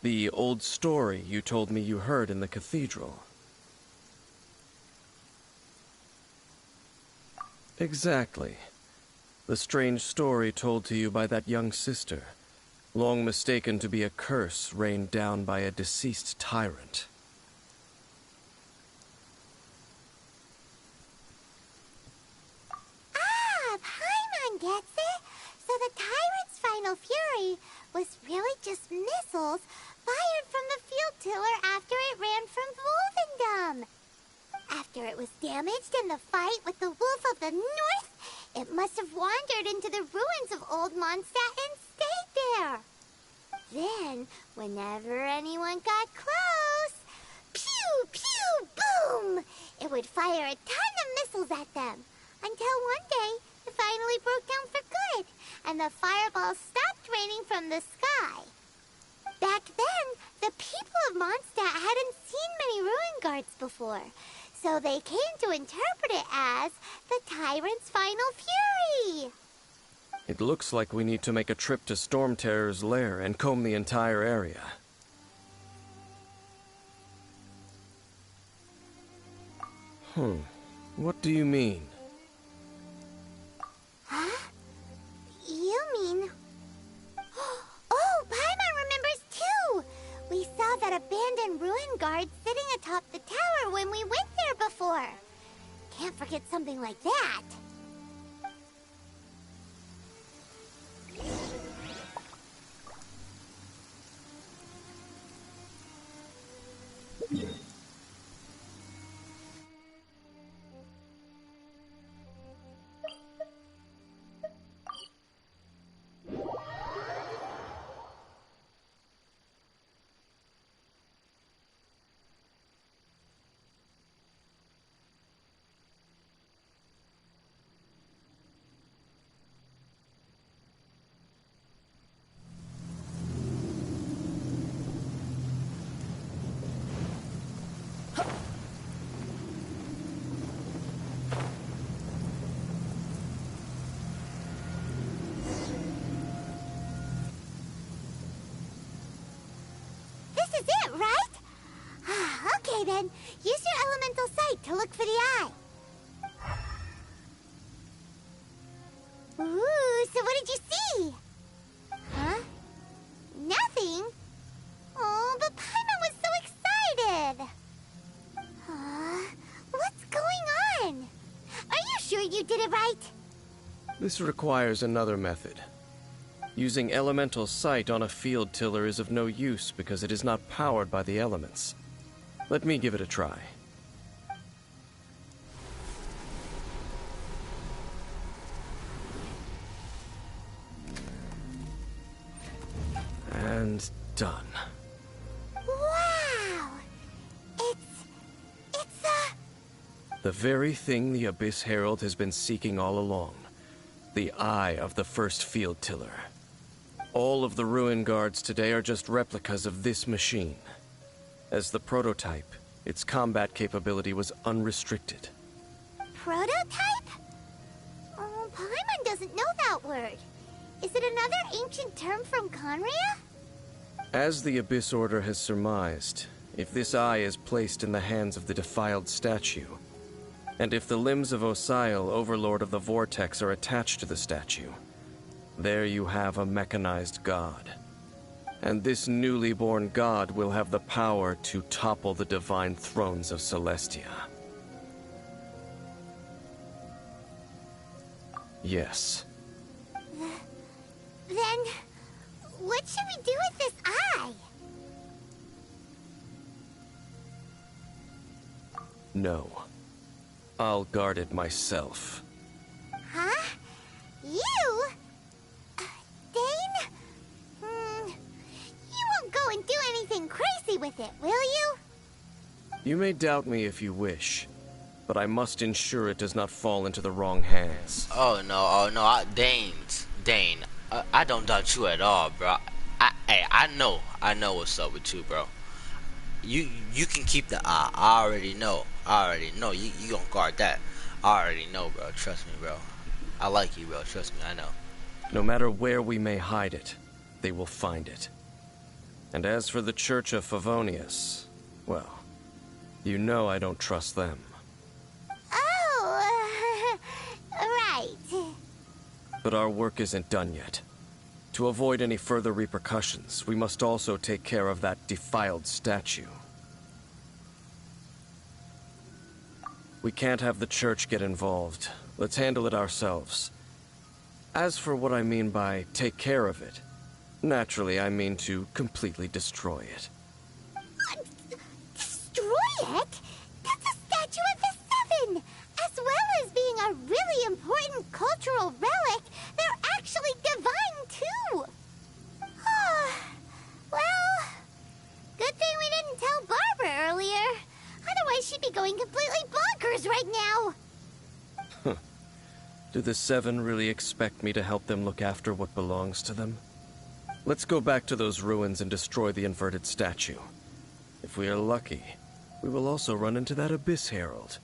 the old story you told me you heard in the cathedral. Exactly. The strange story told to you by that young sister, long mistaken to be a curse rained down by a deceased tyrant. Ah, Paimon gets it. So the tyrant's final fury was really just missiles fired from the field tiller after it ran from Wolvendom. After it was damaged in the fight with the Wolf of the North, it must have wandered into the ruins of Old Mondstadt and stayed there. Then, whenever anyone got close, pew, pew, boom! It would fire a ton of missiles at them. Until one day, it finally broke down for good, and the fireballs stopped raining from the sky. Back then, the people of Mondstadt hadn't seen many ruin guards before, so they came to interpret it as the tyrant's final fury. It looks like we need to make a trip to Storm Terror's lair and comb the entire area. What do you mean? Huh? You mean... Oh, Paimon remembers too! We saw that abandoned ruin guard sitting atop the tower when we went there before. Can't forget something like that. Then use your elemental sight to look for the eye. Ooh, so what did you see? Huh? Nothing? Oh, but Paimon was so excited. What's going on? Are you sure you did it right? This requires another method. Using elemental sight on a field tiller is of no use because it is not powered by the elements. Let me give it a try. And done. Wow! It's The very thing the Abyss Herald has been seeking all along. The eye of the first field tiller. All of the ruin guards today are just replicas of this machine. As the prototype, its combat capability was unrestricted. prototype? Oh, Paimon doesn't know that word. Is it another ancient term from Conria? As the Abyss Order has surmised, if this eye is placed in the hands of the defiled statue, and if the limbs of Osial, Overlord of the Vortex, are attached to the statue, there you have a mechanized god. And this newly born god will have the power to topple the divine thrones of Celestia. Yes. Then, what should we do with this eye? No. I'll guard it myself. Huh? You? Dane? You won't go and do anything crazy with it, will you? You may doubt me if you wish, but I must ensure it does not fall into the wrong hands. Oh no, Dane, I don't doubt you at all, bro. I know what's up with you, bro. You can keep the eye. I already know. You gonna guard that. I already know, bro. Trust me, bro. I like you, bro. Trust me, I know. No matter where we may hide it, they will find it. And as for the Church of Favonius, well, you know I don't trust them. Oh, right. But our work isn't done yet. To avoid any further repercussions, we must also take care of that defiled statue. We can't have the church get involved. Let's handle it ourselves. As for what I mean by take care of it, naturally I mean to completely destroy it. Destroy it? That's a statue of the Seven! As well as being a really important cultural relic, they're actually divine too! Well, good thing we didn't tell Barbara earlier. Otherwise she'd be going completely bonkers right now. Do the Seven really expect me to help them look after what belongs to them? Let's go back to those ruins and destroy the inverted statue. If we are lucky, we will also run into that Abyss Herald.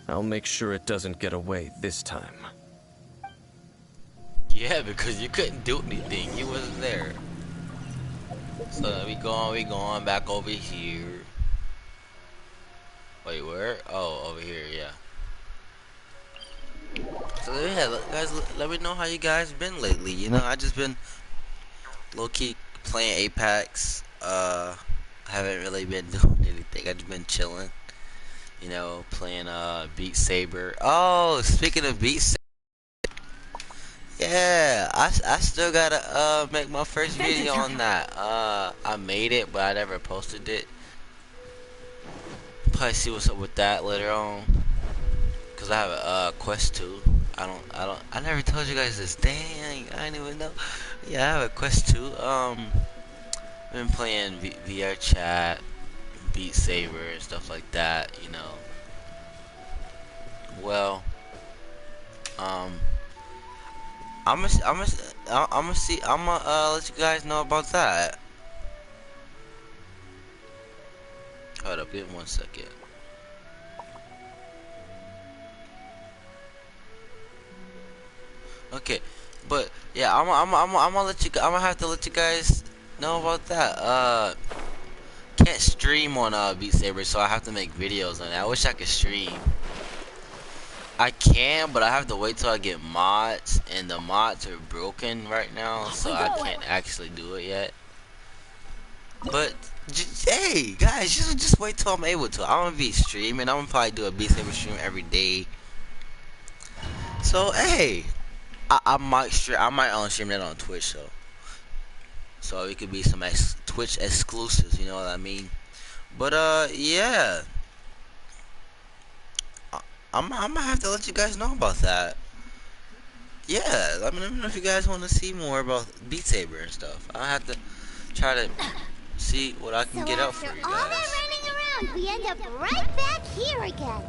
I'll make sure it doesn't get away this time. Yeah, because you couldn't do anything. You wasn't there. So we going back over here. Wait, where? Oh, over here, yeah. So yeah, guys, let me know how you guys been lately. You know, I just been low-key playing Apex. I haven't really been doing anything. I just been chilling. You know, playing Beat Saber. Oh, speaking of Beat Saber, yeah, I still gotta make my first video on that. I made it, but I never posted it. Probably see what's up with that later on. Cause I have a quest 2. I never told you guys this. Dang, I didn't even know. Yeah, I have a quest 2. Been playing VR chat, Beat Saber, and stuff like that. You know. Well, I'm gonna let you guys know about that. Hold up, give me 1 second. Okay, but yeah, I'm gonna have to let you guys know about that. can't stream on Beat Saber, so I have to make videos on it. I wish I could stream. I can, but I have to wait till I get mods, and the mods are broken right now, so I can't actually do it yet. But hey, guys, just wait till I'm able to. I'm gonna be streaming. I'm gonna probably do a Beat Saber stream every day. So hey, I might stream. I might stream that on Twitch, so it could be some Twitch exclusives. You know what I mean? But yeah. I'm gonna have to let you guys know about that. Yeah, let me know if you guys want to see more about Beat Saber and stuff. I have to try to see what I can get out for you all guys. that running around, we end up right back here again.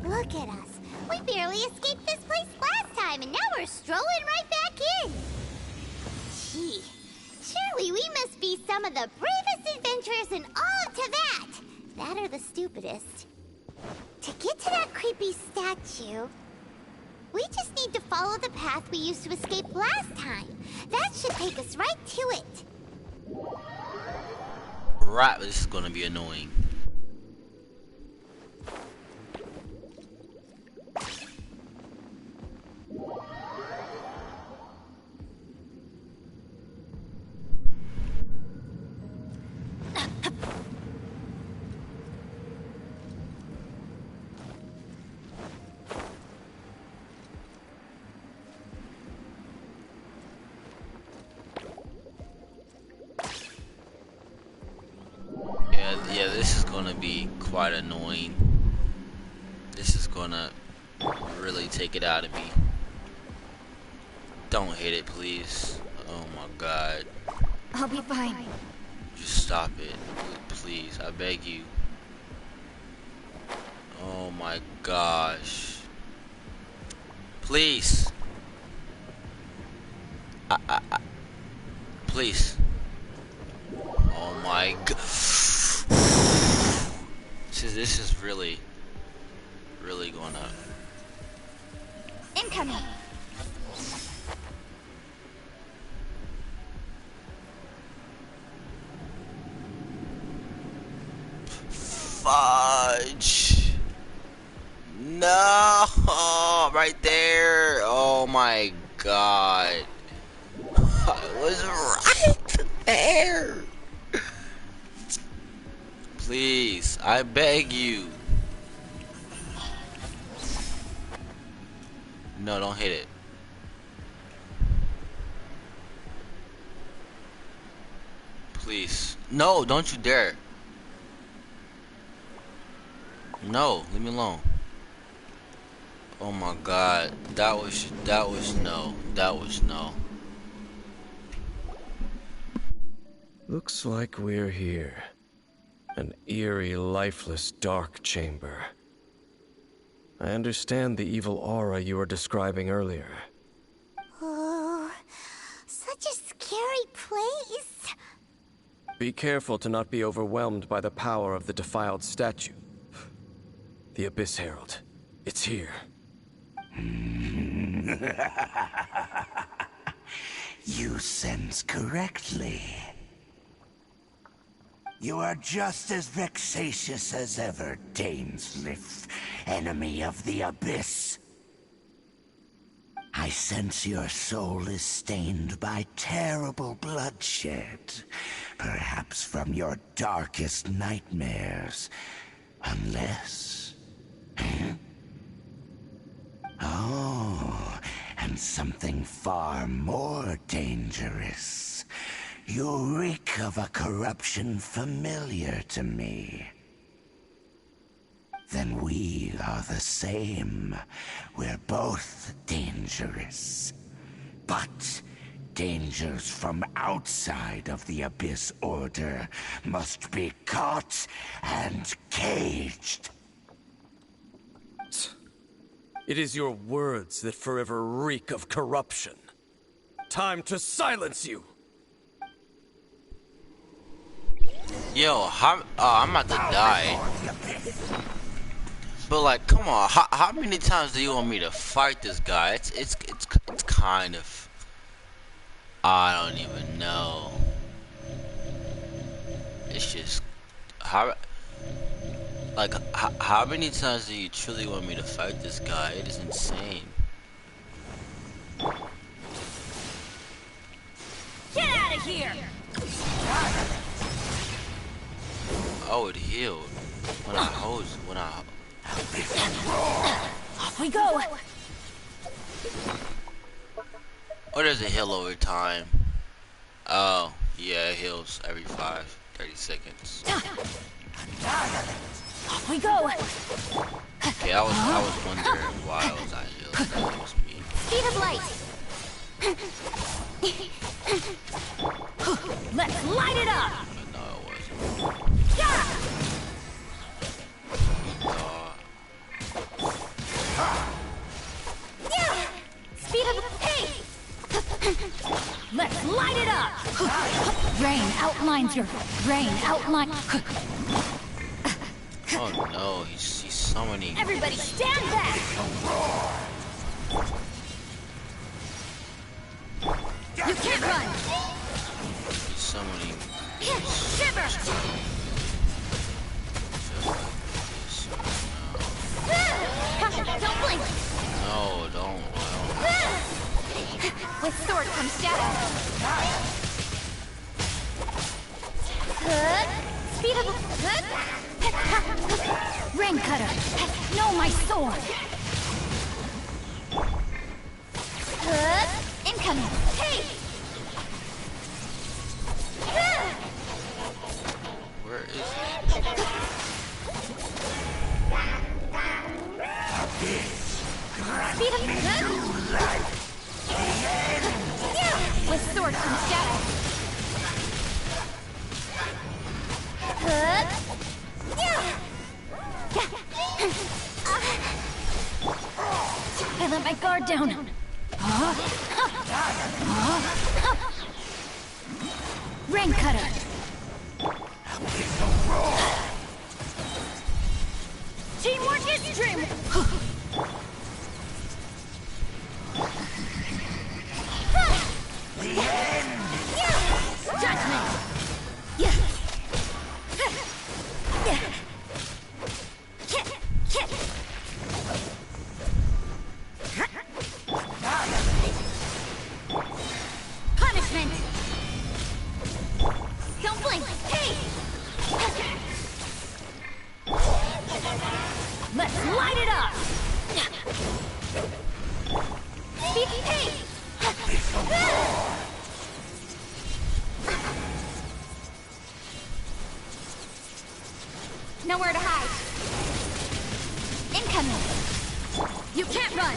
Look at us. We barely escaped this place last time, and now we're strolling right back in. Gee, surely we must be some of the bravest adventurers in all of Teyvat. That or the stupidest. To get to that creepy statue, we just need to follow the path we used to escape last time. That should take us right to it. Right, but this is gonna be annoying. Yeah, this is gonna be quite annoying. This is gonna really take it out of me. Don't hit it, please. Oh my god. I'll be fine. Just stop it, please. I beg you. Oh my gosh. Please. Please. Oh my god. This is really gonna. Incoming. Fudge. No, right there. Oh my god. I was right there. Please, I beg you. No, don't hit it. Please. No, don't you dare. No, leave me alone. Oh my god. That was no. That was no. Looks like we're here. An eerie, lifeless, dark chamber. I understand the evil aura you were describing earlier. Oh, such a scary place. Be careful to not be overwhelmed by the power of the defiled statue. The Abyss Herald. It's here. You sense correctly. You are just as vexatious as ever, Dainsleif, enemy of the Abyss. I sense your soul is stained by terrible bloodshed, perhaps from your darkest nightmares, unless... Oh, and something far more dangerous. You reek of a corruption familiar to me. Then we are the same. We're both dangerous. But dangers from outside of the Abyss Order must be caught and caged. It is your words that forever reek of corruption. Time to silence you! Yo, I'm about to die. But like, come on, how many times do you want me to fight this guy? It's kind of. I don't even know. It's just how how many times do you truly want me to fight this guy? It is insane. Get out of here! Oh, it healed when I hose when I. Off we go! Or does it heal over time? Oh, yeah, it heals every 30 seconds. Off we go! Okay, I was wondering why I was not healed. It was me. Speed of light. Let's light it up! But no, it wasn't. Speed of hey. Let's light it up! Rain outlines your... Rain outline... Oh no, he's summoning. Everybody stand back! You can't run! He's summoning. Shiver! Don't blink. No, don't. With sword comes shadow. Speed of Rain cutter! No, my sword! incoming. Hey. Where is he? Speed of with sword comes shadow. I let my guard down. Rain cutter! Teamwork is dream! Judgment! Punishment. Don't blink. Hey. Let's light it up! Hey. Nowhere to hide. Incoming. You can't run!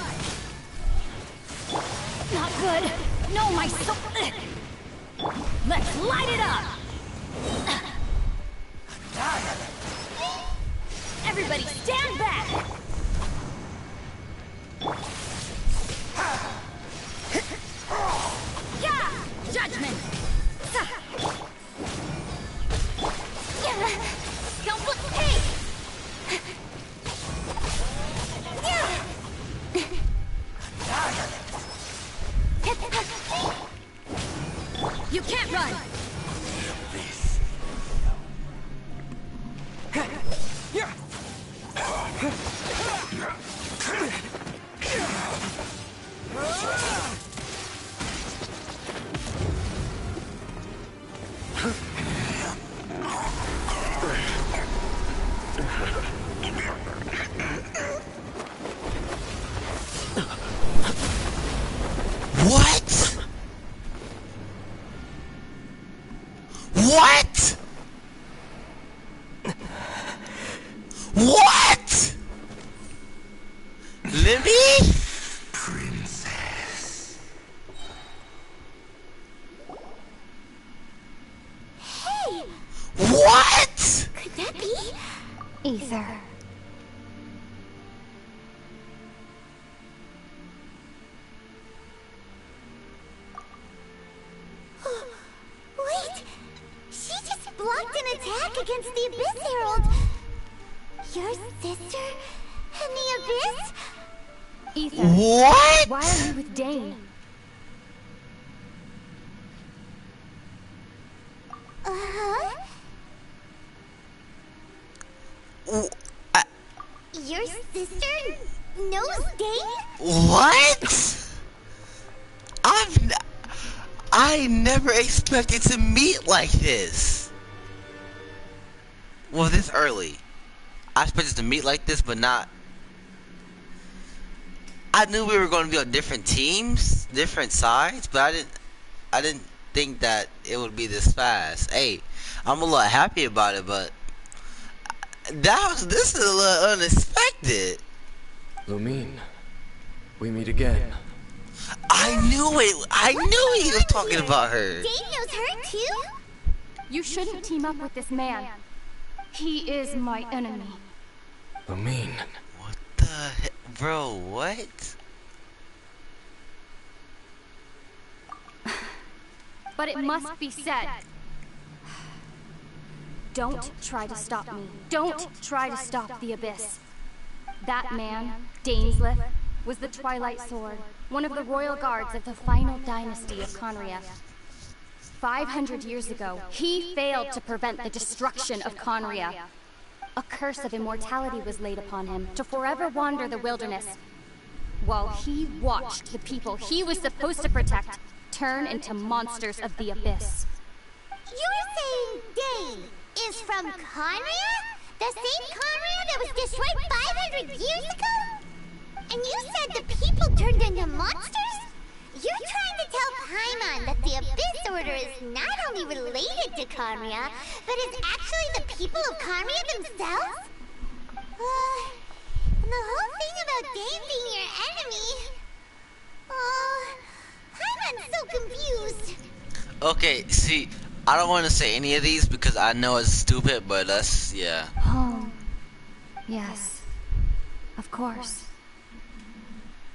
Not good! No, my sword! Let's light it up! Everybody stand back! Yeah! Judgment! Don't blink. Hey. You can't run! What? What? What? Libby? Princess. Hey. What? Could that be? Ether. Wait! She just blocked an attack against the Abyss Herald! Your sister? And the Abyss? Ether. What? Why are you with Dane? w- I- Your sister knows Dane? what? I've I never expected to meet like this. Well, this early. I expected to meet like this, but not. I knew we were going to be on different teams, different sides, but I didn't think that it would be this fast. Hey, I'm a little happy about it, but this is a little unexpected. Lumine, we meet again. I knew it. I knew he was talking about her. Dane knows her too? You shouldn't team up with this man. He is my enemy. Lumine. What the heck? Bro, what? But it must be said. Don't try to stop me. Don't try to stop the Abyss. That man, Dainsleif, was the Twilight Sword, one of the royal guards of the final dynasty of Conria. 500 years ago, he failed to prevent the destruction of Conria. A curse of immortality was laid upon him to forever wander the wilderness, while he watched the people he was supposed to protect turn into monsters of the Abyss. You're saying Dane is from Conria? The same Conria that was destroyed 500 years ago? And you said the people turned into monsters? You're trying to tell Paimon that the Abyss Order is not only related to Conria, but is actually the people of Conria themselves? And the whole thing about Dane being your enemy... Oh, Paimon's so confused. Okay, see, I don't want to say any of these because I know it's stupid, but that's, yeah. Home. Yes. Of course.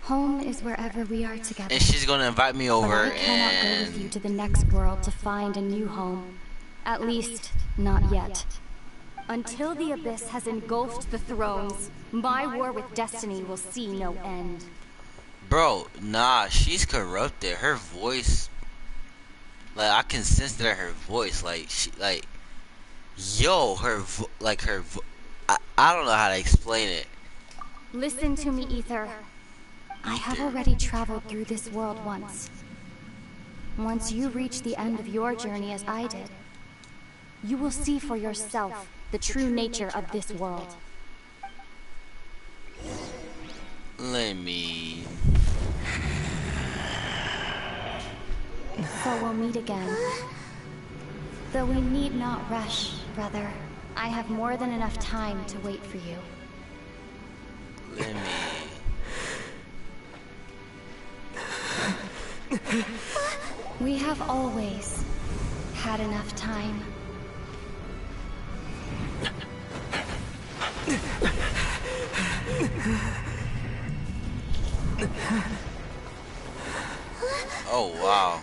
Home is wherever we are together. And she's gonna invite me over, but I cannot go with you to the next world to find a new home. At least, not yet. Until the Abyss has engulfed the thrones, my war with destiny will see no end. Bro, nah, she's corrupted. Her voice, like, I can sense that her voice, like, she, like, yo, I don't know how to explain it. Listen to me, Ether. I have already traveled through this world once. Once you reach the end of your journey as I did, you will see for yourself the true nature of this world. Let me... So we'll meet again. Though we need not rush, brother. I have more than enough time to wait for you. Let me... We have always had enough time. Oh, wow.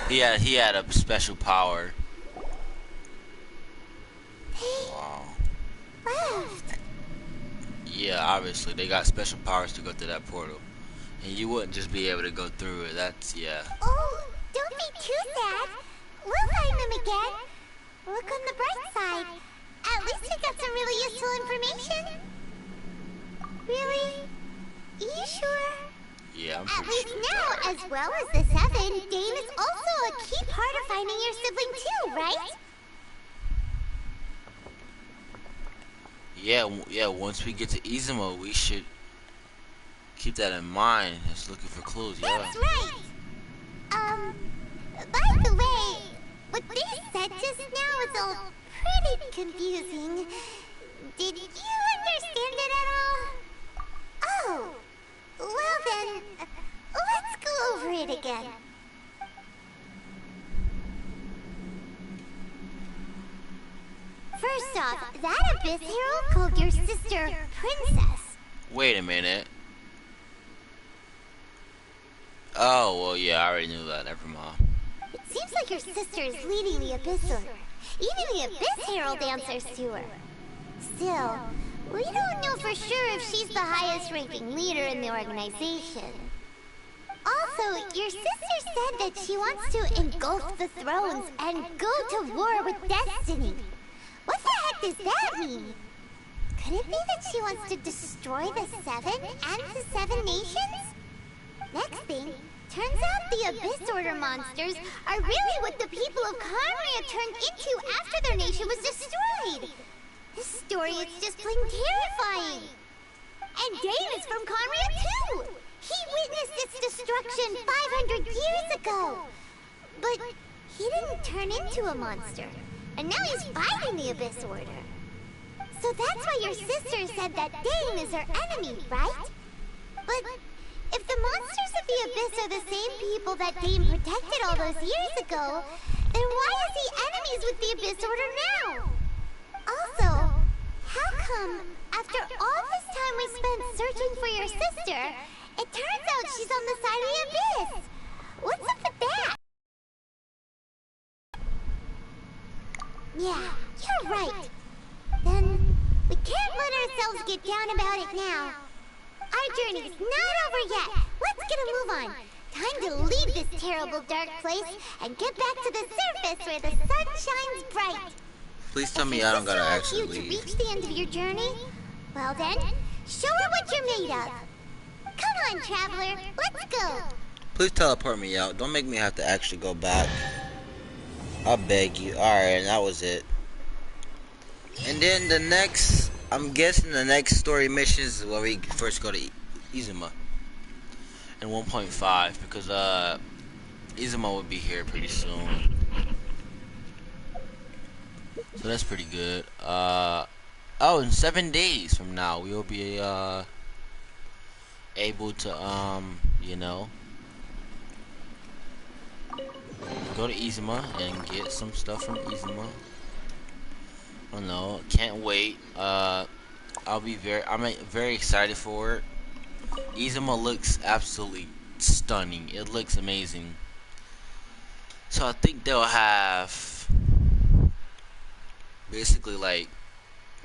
He had a special power. Wow. Yeah, obviously, they got special powers to go through that portal. And you wouldn't just be able to go through it. That's, yeah. Oh, don't be too sad. We'll find them again. Look on the bright side. At least we got some really useful information. Really? You sure? Yeah, I'm At pretty least sure. now, as well as the Seven, Dane is also a key part of finding your sibling too, right? Yeah, once we get to Izuma, we should keep that in mind. Just looking for clues, yeah. That's right. By the way, what they said just now is all pretty confusing. Did you understand it at all? Oh, well then, let's go over it again. First off, that Abyss Herald called your sister Princess. Wait a minute. Oh, well, yeah, I already knew that. Never mind. It seems like your sister is leading the Abyss Order. Even the Abyss Herald answers to her. Still, we don't know for sure if she's the highest-ranking leader in the organization. Also, your sister said that she wants to engulf the thrones and go to war with destiny. What the heck does that mean? Could it be that she wants to destroy the Seven and the Seven Nations? Next thing, turns out the Abyss Order monsters are really what the people of Khaenri'ah turned into after their nation was destroyed. This story is just plain terrifying. And Dane is from Khaenri'ah too! He witnessed its destruction 500 years ago! But he didn't turn into a monster. And now he's fighting the Abyss Order. So that's why your sister said that Dane is her enemy, right? But if the monsters of the Abyss are the same people that Dane protected all those years ago, then why is he enemies with the Abyss Order now? Also, how come, after all this time we spent searching for your sister, it turns out she's on the side of the Abyss? What's up with that? Yeah, you're right. Then we can't let ourselves get down about it now. Our journey's not over yet. Let's get a move on. Time to leave this terrible dark place and get back to the surface where the sun shines bright. Please tell me I don't gotta actually you to leave. reach the end of your journey? Well then, show her what you're made of. Come on, traveler. Let's go. Please teleport me out. Don't make me have to actually go back. I beg you. Alright, that was it. And then the next, I'm guessing the next story mission is where we first go to Izuma. In 1.5, because Izuma will be here pretty soon. So that's pretty good. Oh, in 7 days from now, we will be able to you know, go to Izuma and get some stuff from Izuma. I don't know, can't wait. I'm very excited for it. Izuma looks absolutely stunning. It looks amazing. So I think they'll have basically like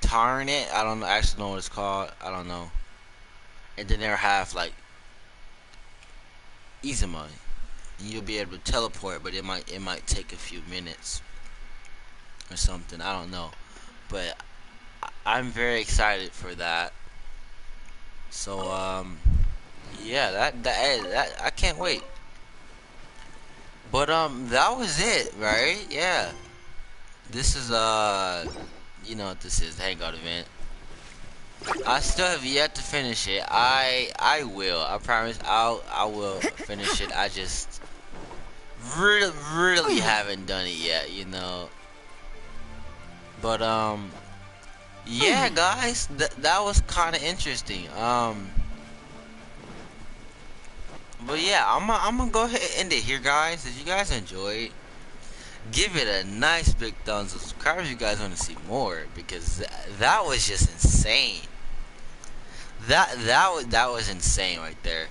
tarn it. I don't actually know what it's called. I don't know. And then they'll have like Izuma. You'll be able to teleport, but it might take a few minutes or something. I don't know. But I'm very excited for that. So yeah, that I can't wait. But that was it, right? Yeah. This is you know what this is, the Hangout event. I still have yet to finish it. I will. I promise I will finish it. I just really haven't done it yet, you know. But yeah, guys, that was kind of interesting. But yeah, I'm gonna go ahead and end it here, guys. If you guys enjoyed, give it a nice big thumbs up. Subscribe if you guys want to see more, because that was just insane. That was insane right there.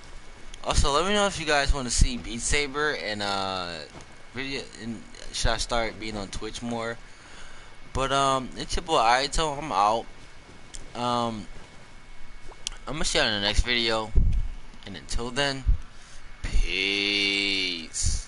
Also, let me know if you guys want to see Beat Saber and video. And should I start being on Twitch more? But it's your boy Aito. I'm out. I'm gonna see you in the next video. And until then, peace.